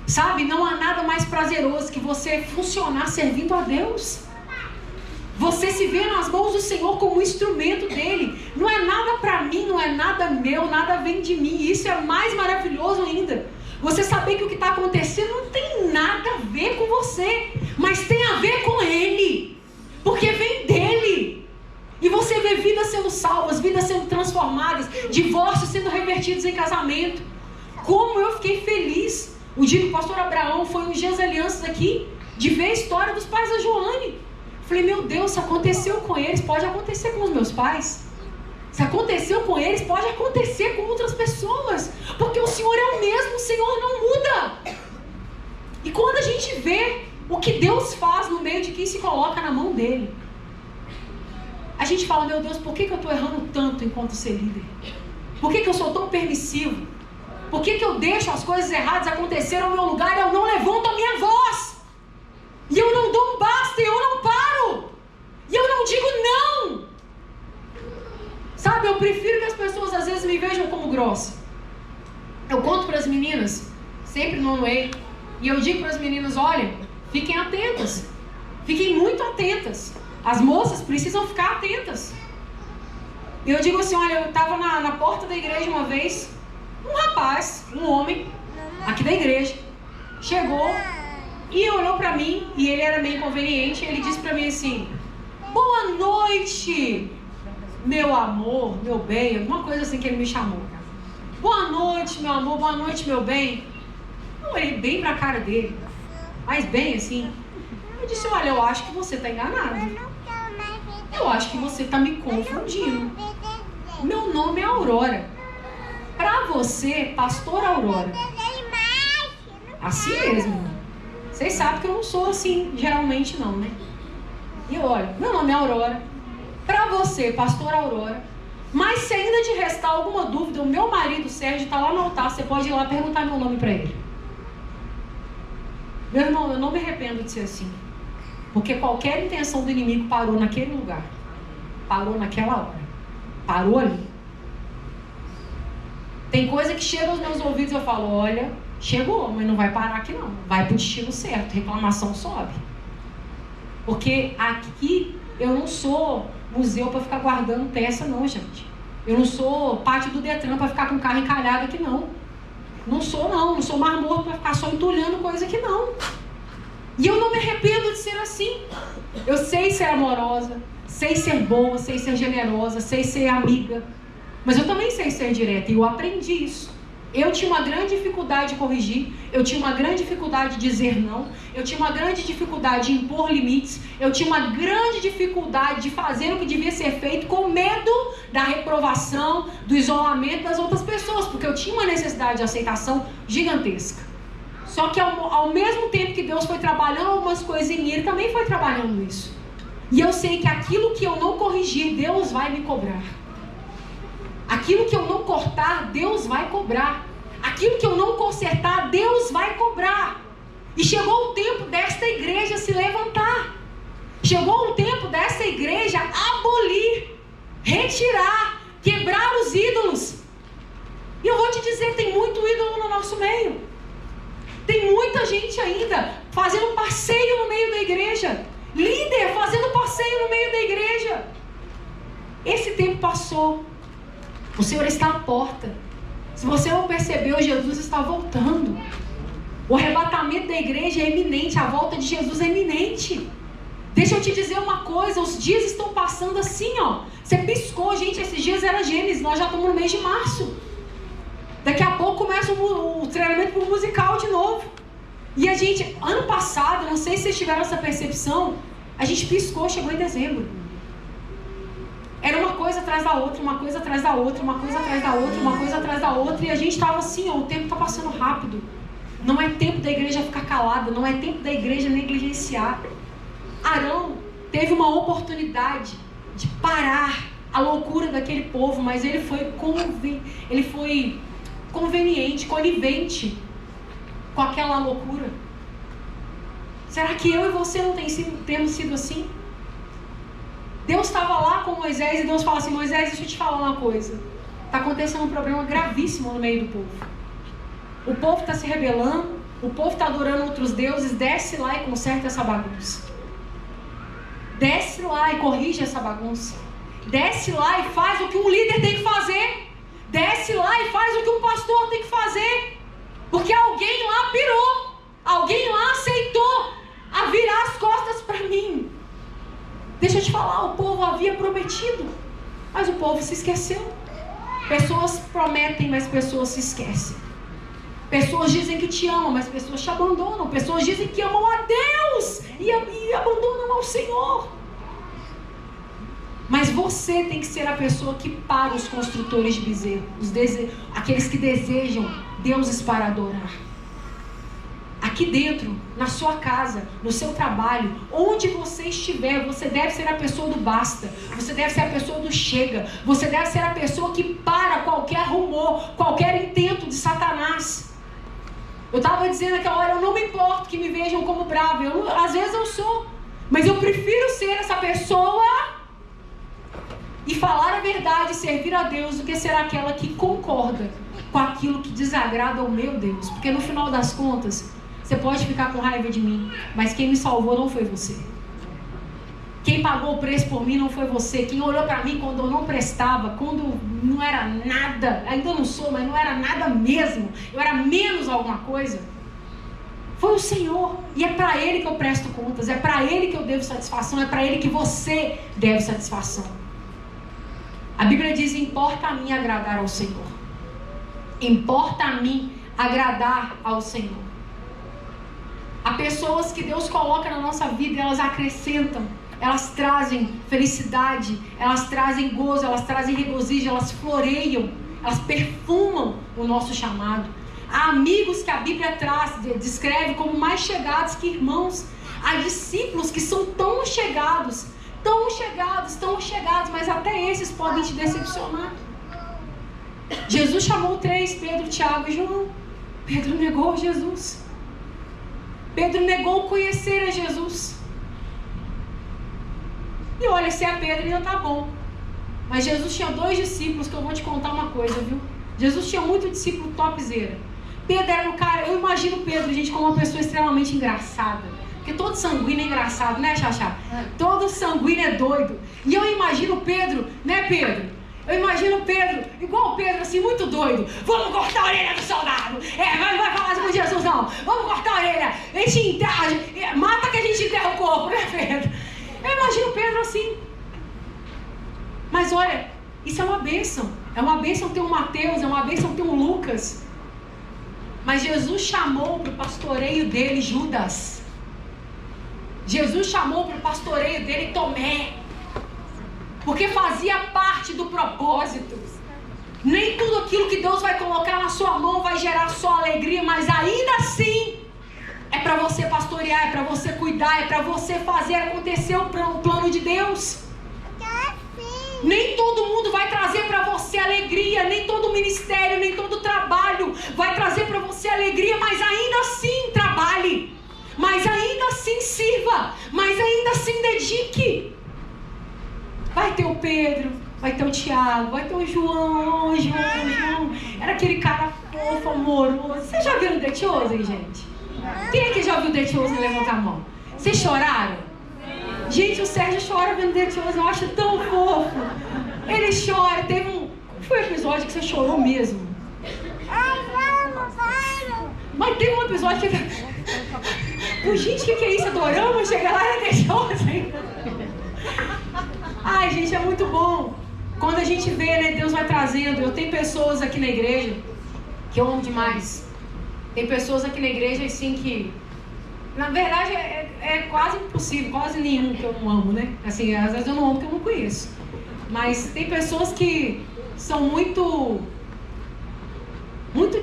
Sabe, não há nada mais prazeroso que você funcionar servindo a Deus. Você se vê nas mãos do Senhor como instrumento dele. Não é nada para mim, não é nada meu, nada vem de mim. Isso é mais maravilhoso ainda. Você saber que o que está acontecendo não tem nada a ver com você, mas tem a ver com ele, porque vem dele. E você vê vidas sendo salvas, vidas sendo transformadas, divórcios sendo revertidos em casamento. Como eu fiquei feliz o dia que o pastor Abraão foi nos Dias Alianças aqui, de ver a história dos pais da Joane. Falei: meu Deus, se aconteceu com eles, pode acontecer com os meus pais. Se aconteceu com eles, pode acontecer com outras pessoas, porque o Senhor é o mesmo, o Senhor não muda. E quando a gente vê o que Deus faz no meio de quem se coloca na mão dele, a gente fala: meu Deus, por que eu estou errando tanto enquanto ser líder? Por que eu sou tão permissivo? Por que eu deixo as coisas erradas acontecerem ao meu lugar e eu não levanto a minha voz? E eu não dou um basta, e eu não paro. E eu não digo não. Sabe, eu prefiro que as pessoas às vezes me vejam como grossa. Eu conto para as meninas, sempre no Way, e eu digo para as meninas: olha, fiquem atentas. Fiquem muito atentas. As moças precisam ficar atentas. E eu digo assim: olha, eu estava na porta da igreja uma vez. Um rapaz, um homem, aqui da igreja, chegou e olhou pra mim, e ele era meio inconveniente. Ele disse pra mim assim: boa noite, meu amor, meu bem, alguma coisa assim que ele me chamou. Boa noite, meu amor, boa noite, meu bem. Eu olhei bem pra cara dele, mas bem assim. Eu disse: olha, eu acho que você tá enganado. Eu acho que você tá me confundindo. Meu nome é Aurora. Pra você, pastor Aurora. Assim mesmo. Vocês sabem que eu não sou assim, geralmente não, né? E olha, meu nome é Aurora. Pra você, pastor Aurora, Mas se ainda te restar alguma dúvida, o meu marido Sérgio está lá no altar, você pode ir lá perguntar meu nome para ele. Meu irmão, eu não me arrependo de ser assim. Porque qualquer intenção do inimigo parou naquele lugar. Parou naquela hora. Parou ali. Tem coisa que chega aos meus ouvidos e eu falo, olha, chegou, mas não vai parar aqui não. Vai pro destino certo, reclamação sobe. Porque aqui eu não sou museu para ficar guardando peça não, gente. Eu não sou pátio do Detran para ficar com o carro encalhado aqui não. Não sou Mar Morto para ficar só entulhando coisa aqui não. E eu não me arrependo de ser assim. Eu sei ser amorosa, sei ser boa, sei ser generosa, sei ser amiga. Mas eu também sei ser direta e eu aprendi isso. Eu tinha uma grande dificuldade de corrigir, eu tinha uma grande dificuldade de dizer não, eu tinha uma grande dificuldade de impor limites, eu tinha uma grande dificuldade de fazer o que devia ser feito com medo da reprovação, do isolamento das outras pessoas, porque eu tinha uma necessidade de aceitação gigantesca. Só que ao mesmo tempo que Deus foi trabalhando algumas coisas em mim, Ele também foi trabalhando isso. E eu sei que aquilo que eu não corrigir, Deus vai me cobrar. Aquilo que eu não cortar, Deus vai cobrar. Aquilo que eu não consertar, Deus vai cobrar. E chegou o tempo desta igreja se levantar. Chegou o tempo desta igreja abolir, retirar, quebrar os ídolos. E eu vou te dizer, tem muito ídolo no nosso meio. Tem muita gente ainda fazendo passeio no meio da igreja. Líder fazendo passeio no meio da igreja. Esse tempo passou. O Senhor está à porta. Se você não percebeu, Jesus está voltando. O arrebatamento da igreja é iminente. A volta de Jesus é iminente. Deixa eu te dizer uma coisa. Os dias estão passando assim, ó. Você piscou, gente. Esses dias era Gênesis. Nós já estamos no mês de março. Daqui a pouco começa o treinamento para o musical de novo. E a gente, ano passado, não sei se vocês tiveram essa percepção, a gente piscou, chegou em dezembro. Era uma coisa atrás da outra, uma coisa atrás da outra, uma coisa atrás da outra, uma coisa atrás da outra. E a gente estava assim, ó, o tempo está passando rápido. Não é tempo da igreja ficar calada, não é tempo da igreja negligenciar. Arão teve uma oportunidade de parar a loucura daquele povo, mas ele foi conveniente, conivente com aquela loucura. Será que eu e você não temos sido assim? Deus estava lá com Moisés e Deus fala assim, Moisés, deixa eu te falar uma coisa. Está acontecendo um problema gravíssimo no meio do povo. O povo está se rebelando, o povo está adorando outros deuses, desce lá e conserta essa bagunça. Desce lá e corrige essa bagunça. Desce lá e faz o que um líder tem que fazer. Desce lá e faz o que um pastor tem que fazer. Porque alguém lá pirou. Alguém lá aceitou a virar as costas para mim. Deixa eu te falar, o povo havia prometido, mas o povo se esqueceu. Pessoas prometem, mas pessoas se esquecem. Pessoas dizem que te amam, mas pessoas te abandonam. Pessoas dizem que amam a Deus e abandonam ao Senhor. Mas você tem que ser a pessoa que para os construtores de bezerro, aqueles que desejam deuses para adorar. Aqui dentro, na sua casa, no seu trabalho, onde você estiver, você deve ser a pessoa do basta. Você deve ser a pessoa do chega. Você deve ser a pessoa que para qualquer rumor, qualquer intento de Satanás. Eu estava dizendo naquela hora, eu não me importo que me vejam como brava. Às vezes eu sou, mas eu prefiro ser essa pessoa e falar a verdade e servir a Deus do que ser aquela que concorda com aquilo que desagrada ao meu Deus. Porque no final das contas, você pode ficar com raiva de mim, mas quem me salvou não foi você. Quem pagou o preço por mim não foi você. Quem olhou para mim quando eu não prestava, quando não era nada, ainda não sou, mas não era nada mesmo, eu era menos alguma coisa, foi o Senhor. E é para Ele que eu presto contas, é para Ele que eu devo satisfação, é para Ele que você deve satisfação. A Bíblia diz, importa a mim agradar ao Senhor. Importa a mim agradar ao Senhor. Há pessoas que Deus coloca na nossa vida e elas acrescentam, elas trazem felicidade, elas trazem gozo, elas trazem regozijo, elas floreiam, elas perfumam o nosso chamado. Há amigos que a Bíblia descreve como mais chegados que irmãos. Há discípulos que são tão chegados tão chegados, mas até esses podem te decepcionar. Jesus chamou 3, Pedro, Tiago e João. Pedro negou Jesus. Pedro negou conhecer a Jesus. E olha, se é Pedro ainda tá bom. Mas Jesus tinha 2 discípulos que eu vou te contar uma coisa, viu? Jesus tinha muito discípulo topzera. Pedro era um cara, eu imagino Pedro, gente, como uma pessoa extremamente engraçada. Porque todo sanguíneo é engraçado, né, Xaxá? Todo sanguíneo é doido. E eu imagino Pedro, né, Pedro? Eu imagino Pedro, igual Pedro, assim, muito doido. Vamos cortar a orelha do soldado. Não vai falar assim com Jesus, não. Vamos cortar a orelha. A gente enterra, mata que a gente enterra o corpo, né, Pedro? Eu imagino Pedro assim. Mas olha, isso é uma bênção. É uma bênção ter um Mateus, é uma bênção ter um Lucas. Mas Jesus chamou para o pastoreio dele Judas. Jesus chamou para o pastoreio dele Tomé. Porque fazia parte do propósito. Nem tudo aquilo que Deus vai colocar na sua mão vai gerar só alegria, mas ainda assim é para você pastorear, é para você cuidar, é para você fazer acontecer o plano de Deus. Nem todo mundo vai trazer para você alegria, nem todo ministério, nem todo trabalho vai trazer para você alegria, mas ainda assim trabalhe, mas ainda assim sirva, mas ainda assim dedique. Vai ter o Pedro, vai ter o Tiago, vai ter o João. Era aquele cara fofo, amoroso. Vocês já viram The Chosen, gente? Quem é que já viu The Chosen? Levanta a mão. Vocês choraram? Gente, o Sérgio chora vendo The Chosen, eu acho tão fofo. Ele chora, teve um... Foi um episódio que você chorou mesmo. Mas teve um episódio que... Gente, o que é isso? Adoramos? Chega lá e é The Chosen. Ai, gente, é muito bom. Quando a gente vê, né, Deus vai trazendo. Eu tenho pessoas aqui na igreja que eu amo demais. Tem pessoas aqui na igreja, assim, que... Na verdade, é quase impossível, quase nenhum que eu não amo, né? Assim, às vezes eu não amo porque eu não conheço. Mas tem pessoas que são muito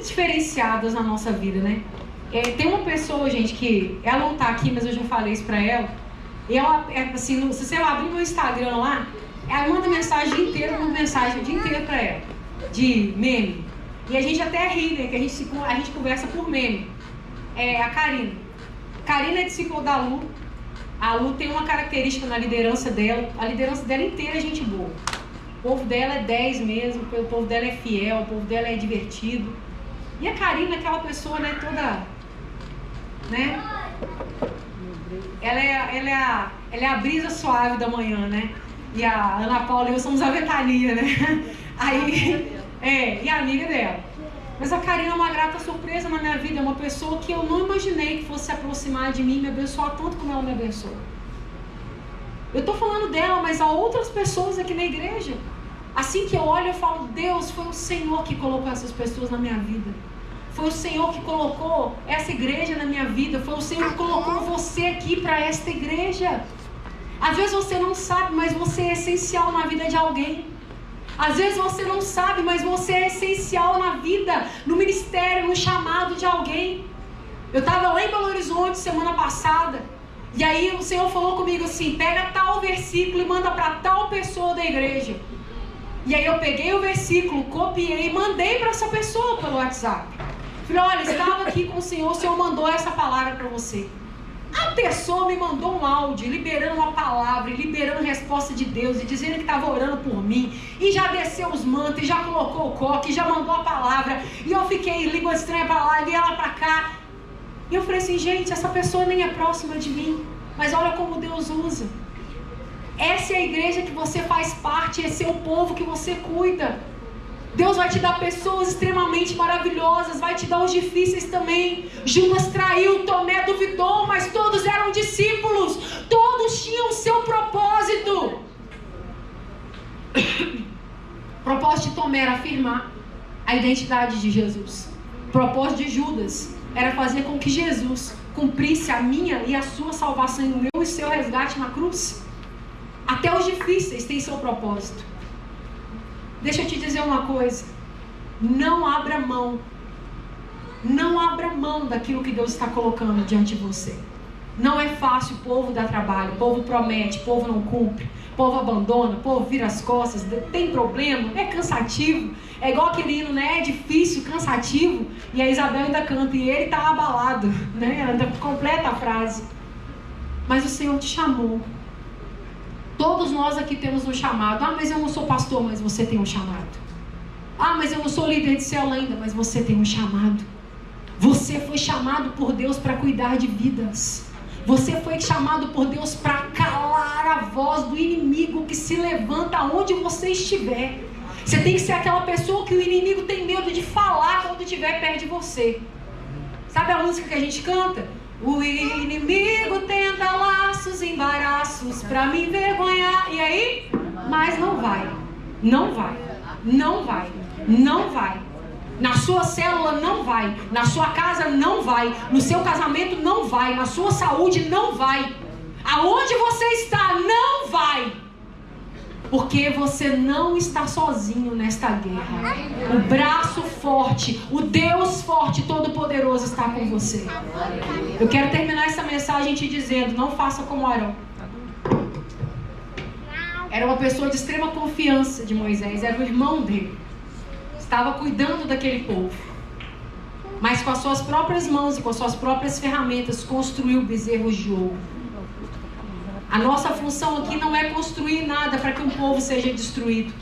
diferenciadas na nossa vida, né? Tem uma pessoa, gente, que ela não tá aqui, mas eu já falei isso pra ela. E ela, assim, se você abrir meu Instagram lá, ela manda mensagem o dia inteiro, eu mando mensagem o dia inteiro pra ela, de meme. E a gente até ri, né? Que a gente conversa por meme. A Karina. Karina é discípula da Lu. A Lu tem uma característica na liderança dela. A liderança dela inteira é gente boa. O povo dela é 10 mesmo, o povo dela é fiel, o povo dela é divertido. E a Karina é aquela pessoa, né, toda... Né? Ela é a brisa suave da manhã, né? E a Ana Paula e eu somos a ventania, né? Aí, e a amiga dela. Mas a Karina é uma grata surpresa na minha vida. É uma pessoa que eu não imaginei que fosse se aproximar de mim e me abençoar tanto como ela me abençoa. Eu estou falando dela, mas há outras pessoas aqui na igreja. Assim que eu olho, eu falo, Deus, foi o Senhor que colocou essas pessoas na minha vida. Foi o Senhor que colocou essa igreja na minha vida. Foi o Senhor que colocou você aqui para esta igreja. Às vezes você não sabe, mas você é essencial na vida de alguém. Às vezes você não sabe, mas você é essencial na vida, no ministério, no chamado de alguém. Eu estava lá em Belo Horizonte semana passada, e aí o Senhor falou comigo assim, pega tal versículo e manda para tal pessoa da igreja. E aí eu peguei o versículo, copiei e mandei para essa pessoa pelo WhatsApp. Falei, olha, estava aqui com o Senhor mandou essa palavra para você. A pessoa me mandou um áudio, liberando uma palavra, liberando resposta de Deus, e dizendo que estava orando por mim, e já desceu os mantos, e já colocou o coque, e já mandou a palavra, e eu fiquei em língua estranha para lá, e ela para cá. E eu falei assim, gente, essa pessoa nem é próxima de mim, mas olha como Deus usa. Essa é a igreja que você faz parte, esse é o povo que você cuida. Deus vai te dar pessoas extremamente maravilhosas, vai te dar os difíceis também. Judas traiu, Tomé duvidou, mas todos eram discípulos, todos tinham o seu propósito. O propósito de Tomé era afirmar a identidade de Jesus. O propósito de Judas era fazer com que Jesus cumprisse a minha e a sua salvação, o meu e o seu resgate na cruz. Até os difíceis têm seu propósito. Deixa eu te dizer uma coisa, não abra mão daquilo que Deus está colocando diante de você. Não é fácil, o povo dá trabalho, o povo promete, o povo não cumpre, o povo abandona, o povo vira as costas, tem problema, é cansativo. É igual aquele hino, né? É difícil, cansativo. E a Isabel ainda canta, e ele tá abalado, né? Ela ainda completa a frase. Mas o Senhor te chamou. Todos nós aqui temos um chamado. Ah, mas eu não sou pastor, mas você tem um chamado. Ah, mas eu não sou líder de célula ainda, mas você tem um chamado. Você foi chamado por Deus para cuidar de vidas. Você foi chamado por Deus para calar a voz do inimigo que se levanta onde você estiver. Você tem que ser aquela pessoa que o inimigo tem medo de falar quando estiver perto de você. Sabe a música que a gente canta? O inimigo tenta laços, embaraços para me envergonhar. E aí? Mas não vai. Não vai. Não vai. Não vai. Na sua célula não vai. Na sua casa não vai. No seu casamento não vai. Na sua saúde não vai. Aonde você está não vai. Porque você não está sozinho nesta guerra. O braço forte, o Deus forte, todo-poderoso está com você. Eu quero terminar essa mensagem te dizendo, não faça como Arão. Era uma pessoa de extrema confiança de Moisés, era o irmão dele. Estava cuidando daquele povo. Mas com as suas próprias mãos e com as suas próprias ferramentas construiu bezerros de ouro. A nossa função aqui não é construir nada para que um povo seja destruído,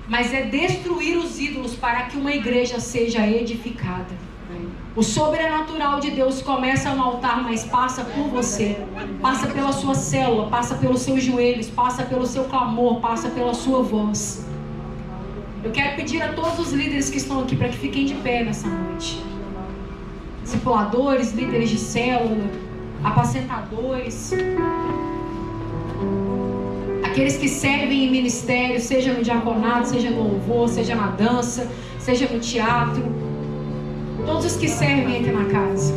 mas é destruir os ídolos para que uma igreja seja edificada. O sobrenatural de Deus começa no altar, mas passa por você, passa pela sua célula, passa pelos seus joelhos, passa pelo seu clamor, passa pela sua voz. Eu quero pedir a todos os líderes que estão aqui para que fiquem de pé nessa noite. Discipuladores, líderes de célula, apacentadores, aqueles que servem em ministério, seja no diaconato, seja no louvor, seja na dança, seja no teatro. Todos os que servem aqui na casa.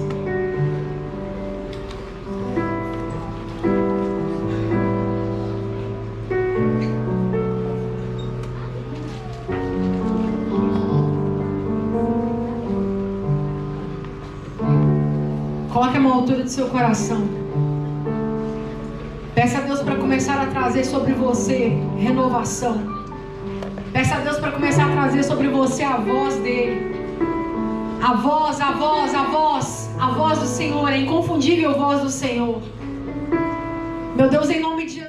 Coloque a mão à altura do seu coração. Peça a Deus para começar a trazer sobre você renovação. Peça a Deus para começar a trazer sobre você a voz dele. A voz, a voz, a voz. A voz do Senhor, a inconfundível voz do Senhor. Meu Deus, em nome de